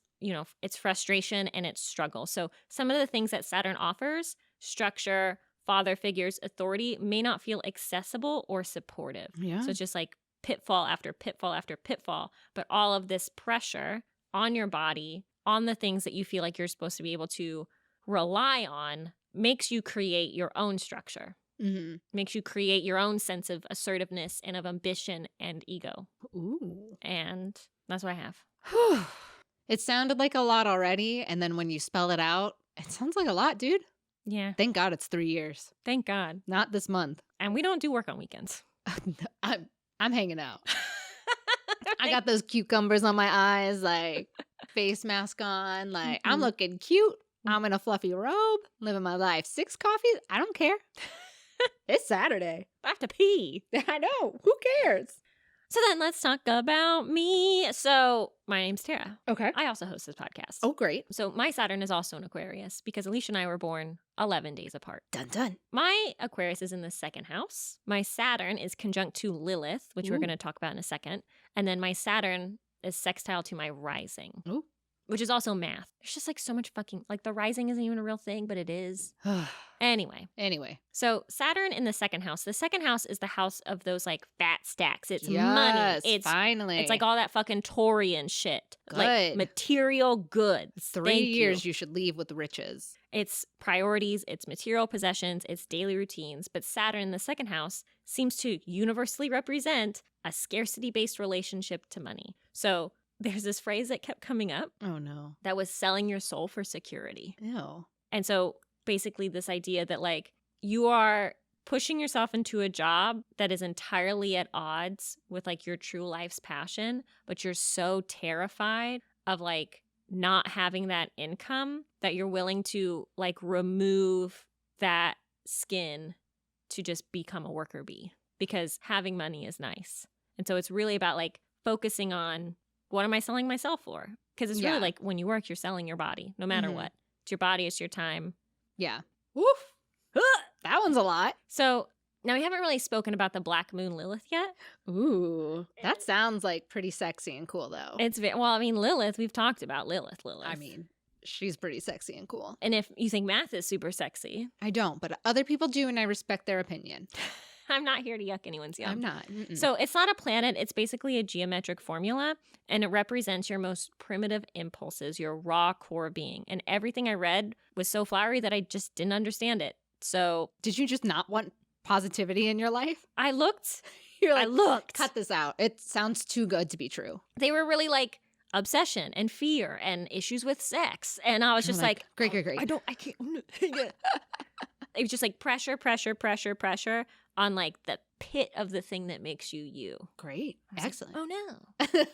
it's frustration and it's struggle. So some of the things that Saturn offers, structure, father figures, authority, may not feel accessible or supportive. Yeah. So it's just like pitfall after pitfall after pitfall. But all of this pressure on your body, on the things that you feel like you're supposed to be able to rely on, makes you create your own structure. Mm-hmm. Makes you create your own sense of assertiveness and of ambition and ego. Ooh. And that's what I have. It sounded like a lot already, and then when you spell it out, it sounds like a lot, dude. Yeah. Thank God it's 3 years. Thank God. Not this month. And we don't do work on weekends. I'm hanging out. I got those cucumbers on my eyes, like face mask on, like I'm looking cute. I'm in a fluffy robe, living my life. 6 coffees, I don't care. It's Saturday. I have to pee. I know. Who cares? So then let's talk about me. So my name's Terra. Okay. I also host this podcast. Oh, great. So my Saturn is also an Aquarius because Alicia and I were born 11 days apart. Dun dun. My Aquarius is in the second house. My Saturn is conjunct to Lilith, which we're Ooh. going to talk about in a second. And then my Saturn is sextile to my rising, Ooh. which is also math. There's just like so much fucking, like the rising isn't even a real thing, but it is. Anyway, so Saturn in the second house. The second house is the house of those like fat stacks. It's money. It's finally. It's like all that fucking Taurian shit. Like Good. material goods. 3 Thank years you should leave with riches. It's priorities, it's material possessions, it's daily routines. But Saturn in the second house seems to universally represent a scarcity-based relationship to money. So there's this phrase that kept coming up Oh, no. that was selling your soul for security. Ew. And so basically this idea that like you are pushing yourself into a job that is entirely at odds with like your true life's passion, but you're so terrified of like not having that income that you're willing to like remove that skin to just become a worker bee because having money is nice. And so it's really about like focusing on what am I selling myself for? Because it's really like when you work, you're selling your body no matter what. It's your body, it's your time. Yeah. Woof. That one's a lot. So now we haven't really spoken about the Black Moon Lilith yet. Ooh. That sounds like pretty sexy and cool, though. It's well, I mean, Lilith, we've talked about Lilith. I mean, she's pretty sexy and cool. And if you think math is super sexy, I don't, but other people do, and I respect their opinion. I'm not here to yuck anyone's yum. I'm not. Mm-mm. So it's not a planet. It's basically a geometric formula, and it represents your most primitive impulses, your raw core being. And everything I read was so flowery that I just didn't understand it. So Did you just not want positivity in your life? I looked. You're I looked. cut this out. It sounds too good to be true. They were really like obsession and fear and issues with sex. And I was just like, great. I can't. It was just like pressure on like the pit of the thing that makes you you. Great. Like, Excellent. oh no.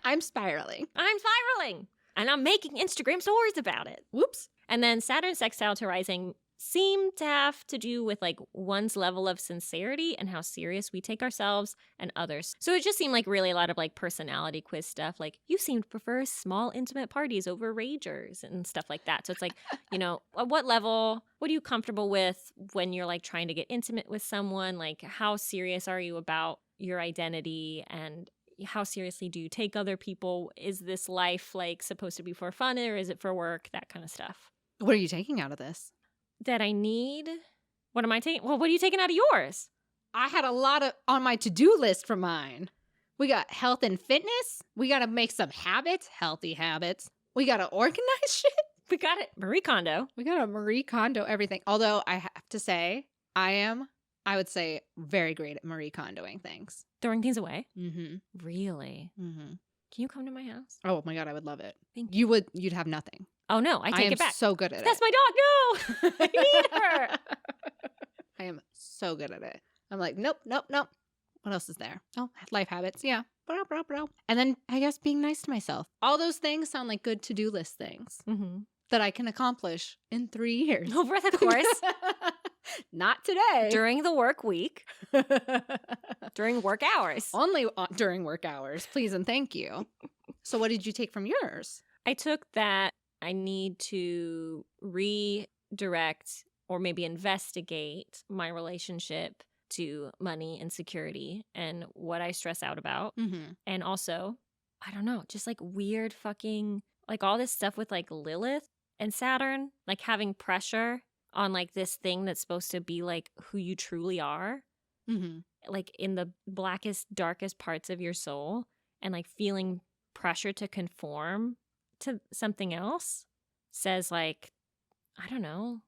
I'm spiraling. I'm spiraling. And I'm making Instagram stories about it. Whoops. And then Saturn sextile to rising seem to have to do with like one's level of sincerity and how serious we take ourselves and others. So it just seemed like really a lot of like personality quiz stuff. Like you seem to prefer small intimate parties over ragers and stuff like that. So it's like, you know, at what level, what are you comfortable with when you're like trying to get intimate with someone? Like how serious are you about your identity and how seriously do you take other people? Is this life like supposed to be for fun or is it for work? That kind of stuff. What are you taking out of this? That I need? What am I taking? Well, what are you taking out of yours? I had a lot of on my to-do list for mine. We got health and fitness. We got to make some habits, healthy habits. We got to organize shit. We got it. Marie Kondo. We got to Marie Kondo everything. Although I have to say, I would say, very great at Marie Kondoing things. Throwing things away. Mm-hmm. Really? Mm-hmm. Can you come to my house? Oh my God, I would love it. Thank You'd have nothing. Oh no, I take am it back. so good at That's it. my dog. No, I need her. I am so good at it. I'm like, nope. What else is there? Oh, life habits. Yeah. Bro. And then I guess being nice to myself. All those things sound like good to-do list things Mm-hmm. that I can accomplish in 3 years. Over the course. Not today. During the work week. During work hours. Only during work hours. Please and thank you. So what did you take from yours? I took that I need to redirect or maybe investigate my relationship to money and security and what I stress out about. Mm-hmm. And also, I don't know, just like weird fucking, like all this stuff with like Lilith and Saturn, like having pressure on like this thing that's supposed to be like who you truly are, Mm-hmm. like in the blackest, darkest parts of your soul, and like feeling pressure to conform to something else says like, I don't know,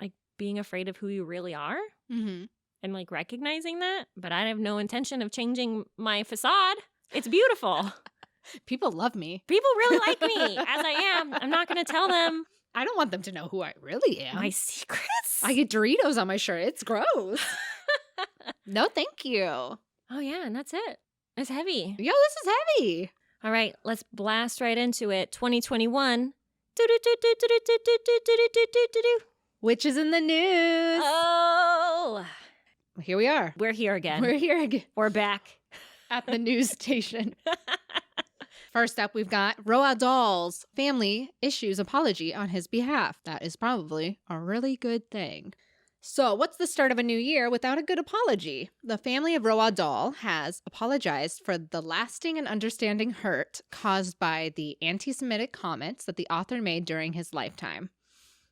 like being afraid of who you really are. Mm-hmm. And like recognizing that, but I have no intention of changing my facade. It's beautiful. People love me. People really like me as I am. I'm not going to tell them I don't want them to know who I really am. my secrets. I get Doritos on my shirt. It's gross. No, thank you. Oh, yeah, and that's it. It's heavy. Yo, this is heavy. All right, let's blast right into it. 2021. Which is in the news. Oh, Here we are. we're here again. We're here again We're back. at the news station. First up, we've got Roald Dahl's family issues apology on his behalf. That is probably a really good thing. So, what's the start of a new year without a good apology? The family of Roald Dahl has apologized for the lasting and understanding hurt caused by the anti-Semitic comments that the author made during his lifetime.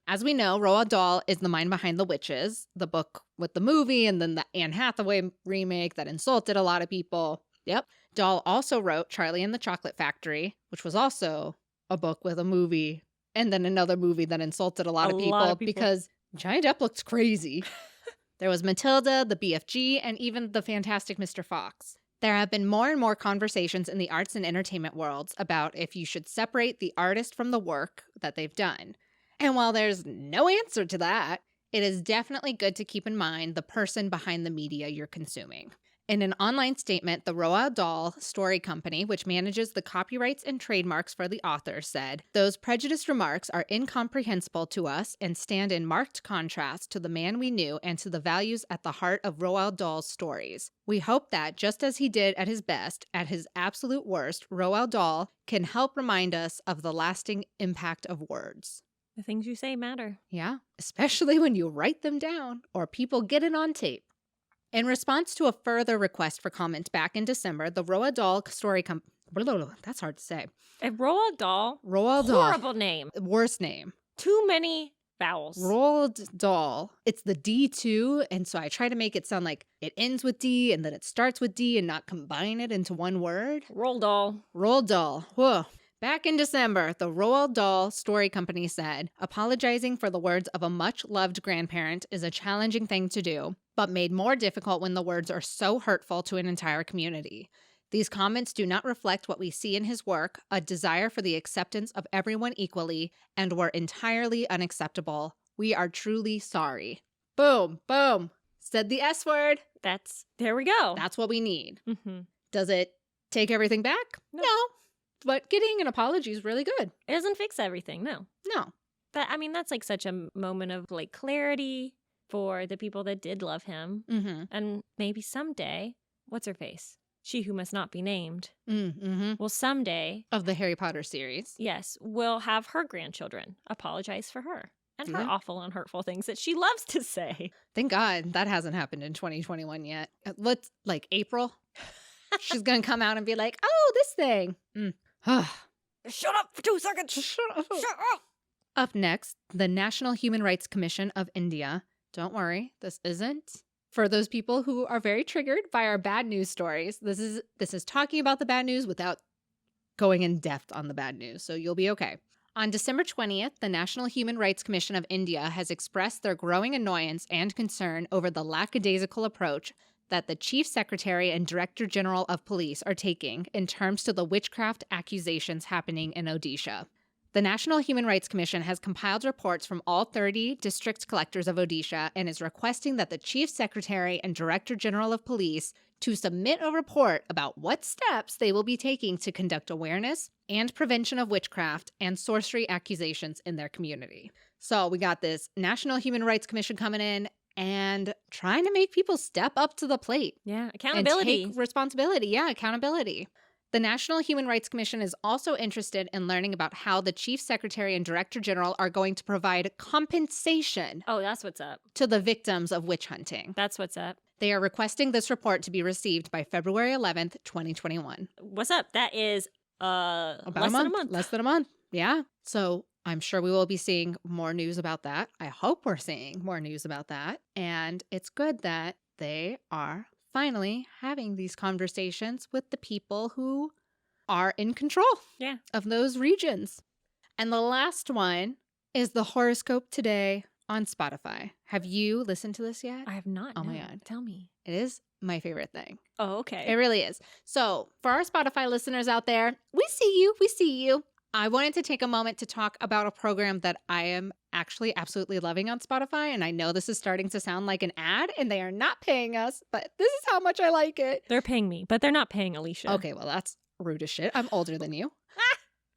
As we know, Roald Dahl is the mind behind The Witches, the book with the movie, and then the Anne Hathaway remake that insulted a lot of people. Yep. Dahl also wrote Charlie and the Chocolate Factory, which was also a book with a movie, and then another movie that insulted a lot of people because Johnny Depp looked crazy. There was Matilda, the BFG, and even the Fantastic Mr. Fox. There have been more and more conversations in the arts and entertainment worlds about if you should separate the artist from the work that they've done. And while there's no answer to that, it is definitely good to keep in mind the person behind the media you're consuming. In an online statement, the Roald Dahl Story Company, which manages the copyrights and trademarks for the author, said, "Those prejudiced remarks are incomprehensible to us and stand in marked contrast to the man we knew and to the values at the heart of Roald Dahl's stories. We hope that, just as he did at his best, at his absolute worst, Roald Dahl can help remind us of the lasting impact of words." The things you say matter. Yeah, especially when you write them down or people get it on tape. In response to a further request for comment back in December, the Roald Dahl Story Company, that's hard to say. A Roald Dahl. Roald Dahl. Horrible name. Worst name. Too many vowels. Roald Dahl. It's the D too, and so I try to make it sound like it ends with D and then it starts with D and not combine it into one word. Roald Dahl. Roald Dahl. Whoa. Back in December, the Roald Dahl Story Company said, apologizing for the words of a much-loved grandparent is a challenging thing to do, but made more difficult when the words are so hurtful to an entire community. These comments do not reflect what we see in his work, a desire for the acceptance of everyone equally, and were entirely unacceptable. We are truly sorry. Boom, boom. Said the S word. There we go. That's what we need. Mm-hmm. Does it take everything back? No. But getting an apology is really good. It doesn't fix everything, no. No. That's like such a moment of like clarity for the people that did love him. Mm-hmm. And maybe someday, what's her face? She who must not be named. Mm-hmm. Will someday, Of the Harry Potter series. yes, will have her grandchildren apologize for her and her Yeah. awful and hurtful things that she loves to say. Thank God that hasn't happened in 2021 yet. Let's, like, April. She's going to come out and be like, oh, this thing. Shut up for 2 seconds. Shut up. Shut up. Up next, the National Human Rights Commission of India. Don't worry, this isn't for those people who are very triggered by our bad news stories. This is talking about the bad news without going in depth on the bad news, so you'll be okay. On December 20th, the National Human Rights Commission of India has expressed their growing annoyance and concern over the lackadaisical approach that the Chief Secretary and Director General of Police are taking in terms to the witchcraft accusations happening in Odisha. The National Human Rights Commission has compiled reports from all 30 district collectors of Odisha and is requesting that the Chief Secretary and Director General of Police to submit a report about what steps they will be taking to conduct awareness and prevention of witchcraft and sorcery accusations in their community. So we got this National Human Rights Commission coming in and trying to make people step up to the plate. Yeah, accountability. And take responsibility. Yeah, accountability. The National Human Rights Commission is also interested in learning about how the Chief Secretary and Director General are going to provide compensation Oh, that's what's up. to the victims of witch hunting. That's what's up. They are requesting this report to be received by February 11th, 2021. What's up? That is About less than a month. Less than a month. Yeah. So I'm sure we will be seeing more news about that. I hope we're seeing more news about that. And it's good that they are finally having these conversations with the people who are in control of those regions. And the last one is the horoscope today on Spotify. Have you listened to this yet? I have not. Oh my no. God. Tell me. It is my favorite thing. Oh, okay. It really is. So, for our Spotify listeners out there, we see you. We see you. I wanted to take a moment to talk about a program that I am actually absolutely loving on Spotify. And I know this is starting to sound like an ad, and they are not paying us, but this is how much I like it. They're paying me, but they're not paying Alicia. Okay, well, that's rude as shit. I'm older than you.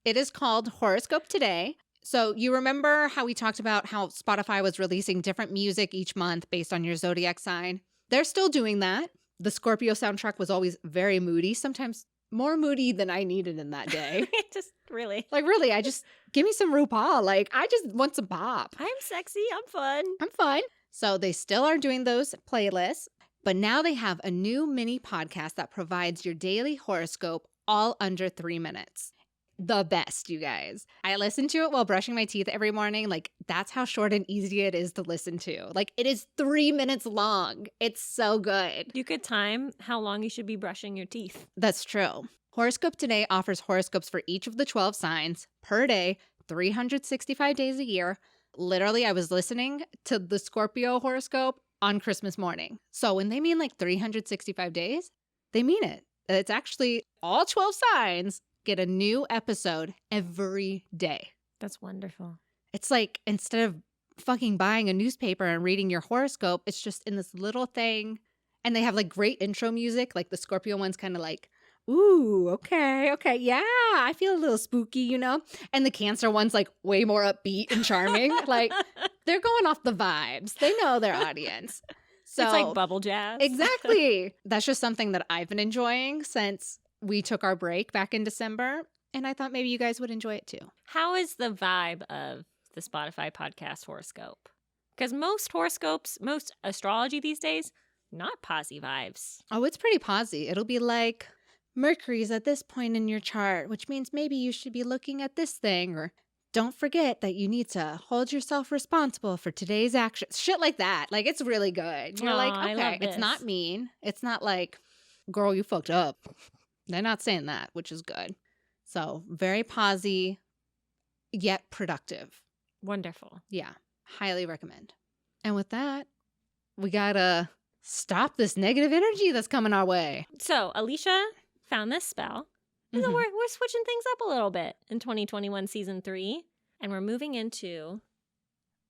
It is called Horoscope Today. So you remember how we talked about how Spotify was releasing different music each month based on your zodiac sign? They're still doing that. The Scorpio soundtrack was always very moody, sometimes more moody than I needed in that day. Just really. Like, really, I just, give me some RuPaul. Like, I just want some pop. I'm sexy. I'm fun. I'm fine. So they still are doing those playlists, but now they have a new mini podcast that provides your daily horoscope all under 3 minutes. The best, you guys. I listen to it while brushing my teeth every morning. Like, that's how short and easy it is to listen to. Like, it is 3 minutes long. It's so good. You could time how long you should be brushing your teeth. That's true. Horoscope Today offers horoscopes for each of the 12 signs per day, 365 days a year. Literally, I was listening to the Scorpio horoscope on Christmas morning. So when they mean like 365 days, they mean it. It's actually all 12 signs get a new episode every day. That's wonderful. It's like instead of fucking buying a newspaper and reading your horoscope, it's just in this little thing. And they have like great intro music. Like the Scorpio one's kind of like, ooh, okay, yeah, I feel a little spooky, you know? And the Cancer one's like way more upbeat and charming. Like they're going off the vibes. They know their audience. So it's like bubble jazz. Exactly. That's just something that I've been enjoying since we took our break back in December. And I thought maybe you guys would enjoy it too. How is the vibe of the Spotify podcast horoscope? Because most horoscopes, most astrology these days, not Posi vibes. Oh, it's pretty posy. It'll be like, Mercury's at this point in your chart, which means maybe you should be looking at this thing, or don't forget that you need to hold yourself responsible for today's actions. Shit like that. Like, it's really good. You're like, I okay, love it's this. not mean. It's not like, girl, you fucked up. They're not saying that, which is good. So very posy, yet productive. Wonderful. Yeah, highly recommend. And with that, we gotta stop this negative energy that's coming our way. So Alicia found this spell. And then Mhm. we're switching things up a little bit in 2021 season 3. And we're moving into,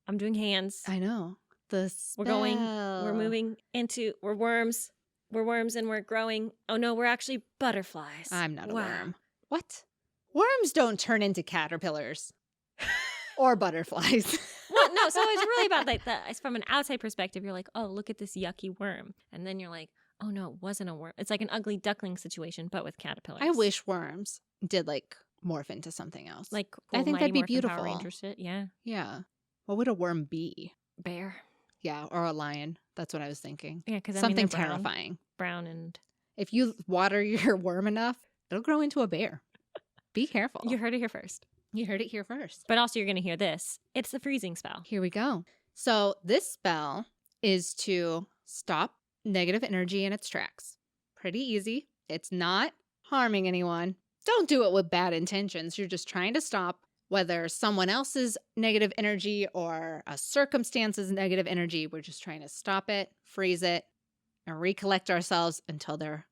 I'm doing hands. I know. We're moving into, we're worms. We're worms and we're growing. Oh no, we're actually butterflies. I'm not a Wow. worm. What? Worms don't turn into caterpillars or butterflies. Well, no, so it's really about like it's from an outside perspective. You're like, oh, look at this yucky worm. And then you're like, oh no, it wasn't a worm. It's like an ugly duckling situation, but with caterpillars. I wish worms did like morph into something else. Like, I cool think Mighty that'd be Morphin beautiful. Power Ranger shit. Yeah. Yeah. What would a worm be? Bear. Yeah, or a lion. That's what I was thinking. Yeah, because Something terrifying. Brown and. If you water your worm enough, it'll grow into a bear. Be careful. You heard it here first. You heard it here first. But also, you're going to hear this. It's the freezing spell. Here we go. So this spell is to stop negative energy in its tracks. Pretty easy. It's not harming anyone. Don't do it with bad intentions. You're just trying to stop whether someone else's negative energy or a circumstance's negative energy. We're just trying to stop it, freeze it, and recollect ourselves until they're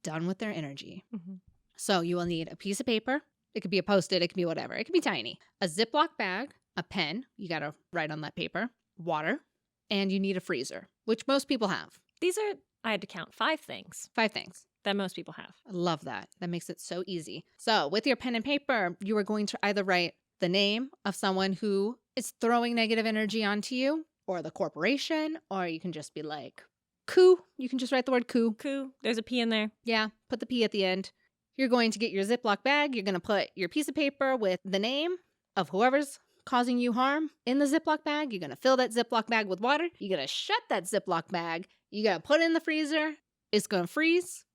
done with their energy. Mm-hmm. So you will need a piece of paper. It could be a Post-it. It could be whatever. It could be tiny. A Ziploc bag, a pen. You got to write on that paper. Water. And you need a freezer, which most people have. These are, I had to count 5 things 5 things. that most people have. I love that. That makes it so easy. So with your pen and paper, you are going to either write the name of someone who is throwing negative energy onto you, or the corporation, or you can just be like, coup. You can just write the word coup. Cool. There's a P in there. Yeah, put the P at the end. You're going to get your Ziploc bag. You're going to put your piece of paper with the name of whoever's causing you harm in the Ziploc bag. You're going to fill that Ziploc bag with water. You're going to shut that Ziploc bag. You got to put it in the freezer. It's going to freeze.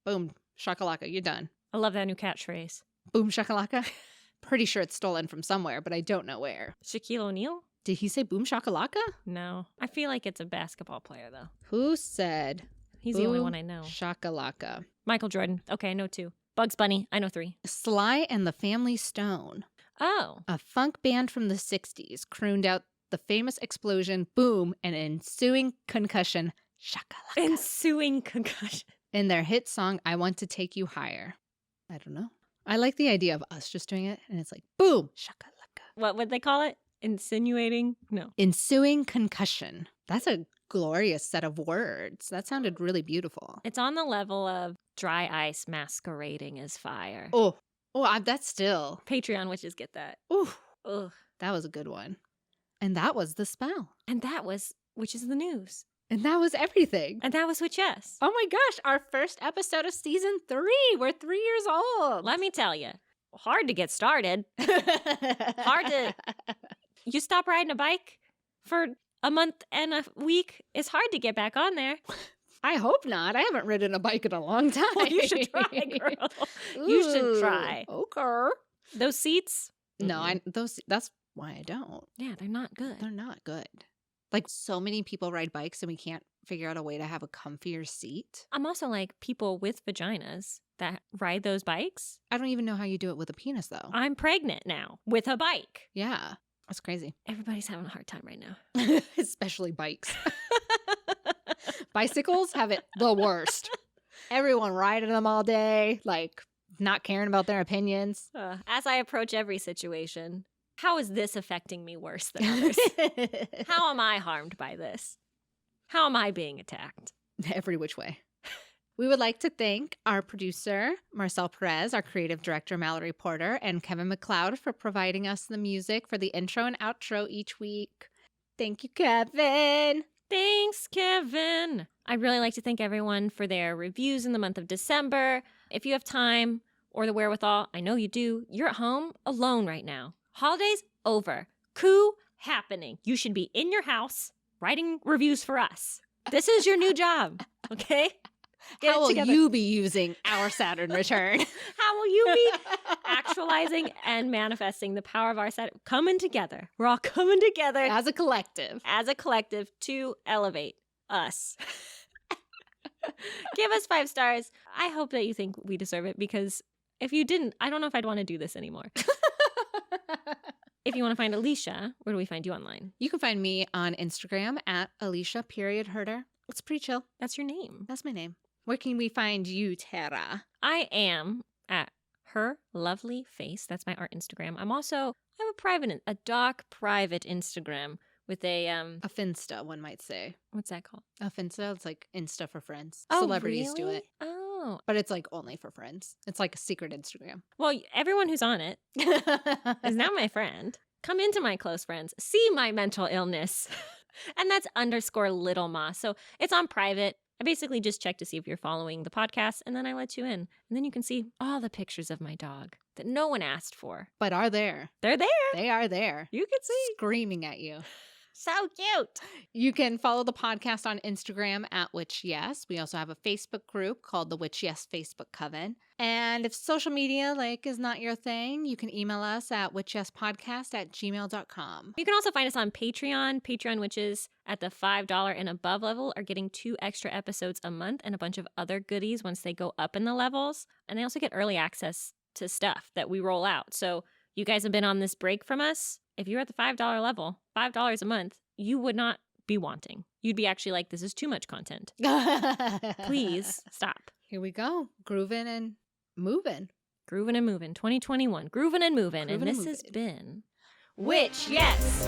Boom. Shakalaka. You're done. I love that new catchphrase. Boom shakalaka. Pretty sure it's stolen from somewhere, but I don't know where. Shaquille O'Neal? Did he say boom shakalaka? No. I feel like it's a basketball player, though. Who said He's the only boom one I know. shakalaka? Michael Jordan. Okay, I know 2. Bugs Bunny. I know 3. Sly and the Family Stone. Oh. A funk band from the 60s crooned out the famous explosion, boom, and ensuing concussion, shakalaka, Ensuing concussion. in their hit song, I Want to Take You Higher. I don't know. I like the idea of us just doing it, and it's like, boom, shakalaka. What would they call it? Insinuating? No. Ensuing concussion. That's a glorious set of words. That sounded really beautiful. It's on the level of dry ice masquerading as fire. Oh, that's still. Patreon witches get that. Ooh, Ugh. that was a good one. And that was the spell. And that was Which is the News. And that was everything. And that was Witch Yes. Oh my gosh, our first episode of season 3. We're 3 years old. Let me tell you, hard to get started. Hard to... You stop riding a bike for a month and a week, it's hard to get back on there. I hope not. I haven't ridden a bike in a long time. Well, you should try, girl. You should try. Okay. Those seats? No, that's why I don't. Yeah, they're not good. They're not good. Like, so many people ride bikes and we can't figure out a way to have a comfier seat. I'm also like people with vaginas that ride those bikes. I don't even know how you do it with a penis, though. I'm pregnant now with a bike. Yeah, that's crazy. Everybody's having a hard time right now. Especially bikes. Bicycles have it the worst. Everyone riding them all day, like not caring about their opinions. As I approach every situation, how is this affecting me worse than others? How am I harmed by this? How am I being attacked? Every which way. We would like to thank our producer, Marcel Pérez, our creative director, Mallory Porter, and Kevin MacLeod for providing us the music for the intro and outro each week. Thank you, Kevin. Thanks, Kevin. I'd really like to thank everyone for their reviews in the month of December. If you have time or the wherewithal, I know you do, you're at home alone right now. Holidays over. Coup happening. You should be in your house writing reviews for us. This is your new job, okay? How will you be using our Saturn Return? How will you be actualizing and manifesting the power of our Saturn? Coming together. We're all coming together. As a collective. As a collective to elevate us. Give us 5 stars. I hope that you think we deserve it, because if you didn't, I don't know if I'd want to do this anymore. If you want to find Alicia, where do we find you online? You can find me on Instagram at Alicia.Herder. It's pretty chill. That's your name. That's my name. Where can we find you, Terra? I am at Her Lovely Face. That's my art Instagram. I have a dark private Instagram with a A Finsta, one might say. what's that called? A Finsta, it's like Insta for friends. Oh, Celebrities do really? it. Oh. But it's like only for friends. It's like a secret Instagram. Well, everyone who's on it is now my friend. Come into my close friends. See my mental illness. And that's _little ma. So it's on private. I basically just check to see if you're following the podcast, and then I let you in. And then you can see all the pictures of my dog that no one asked for. But are there. They're there. They are there. You can see. Screaming at you. So cute. You can follow the podcast on Instagram at Witch Yes. We also have a Facebook group called the Witch Yes Facebook Coven. And if social media is not your thing, you can email us at witchyespodcast@gmail.com. You can also find us on Patreon. Patreon witches at the $5 and above level are getting 2 extra episodes a month and a bunch of other goodies once they go up in the levels. And they also get early access to stuff that we roll out. So you guys have been on this break from us. If you're at the $5 level, $5 a month, you would not be wanting. You'd be actually like, this is too much content. Please stop. Here we go. Grooving and moving. Grooving and moving. 2021. Grooving and moving. Groovin' And and this has movin'. been Witch Yes.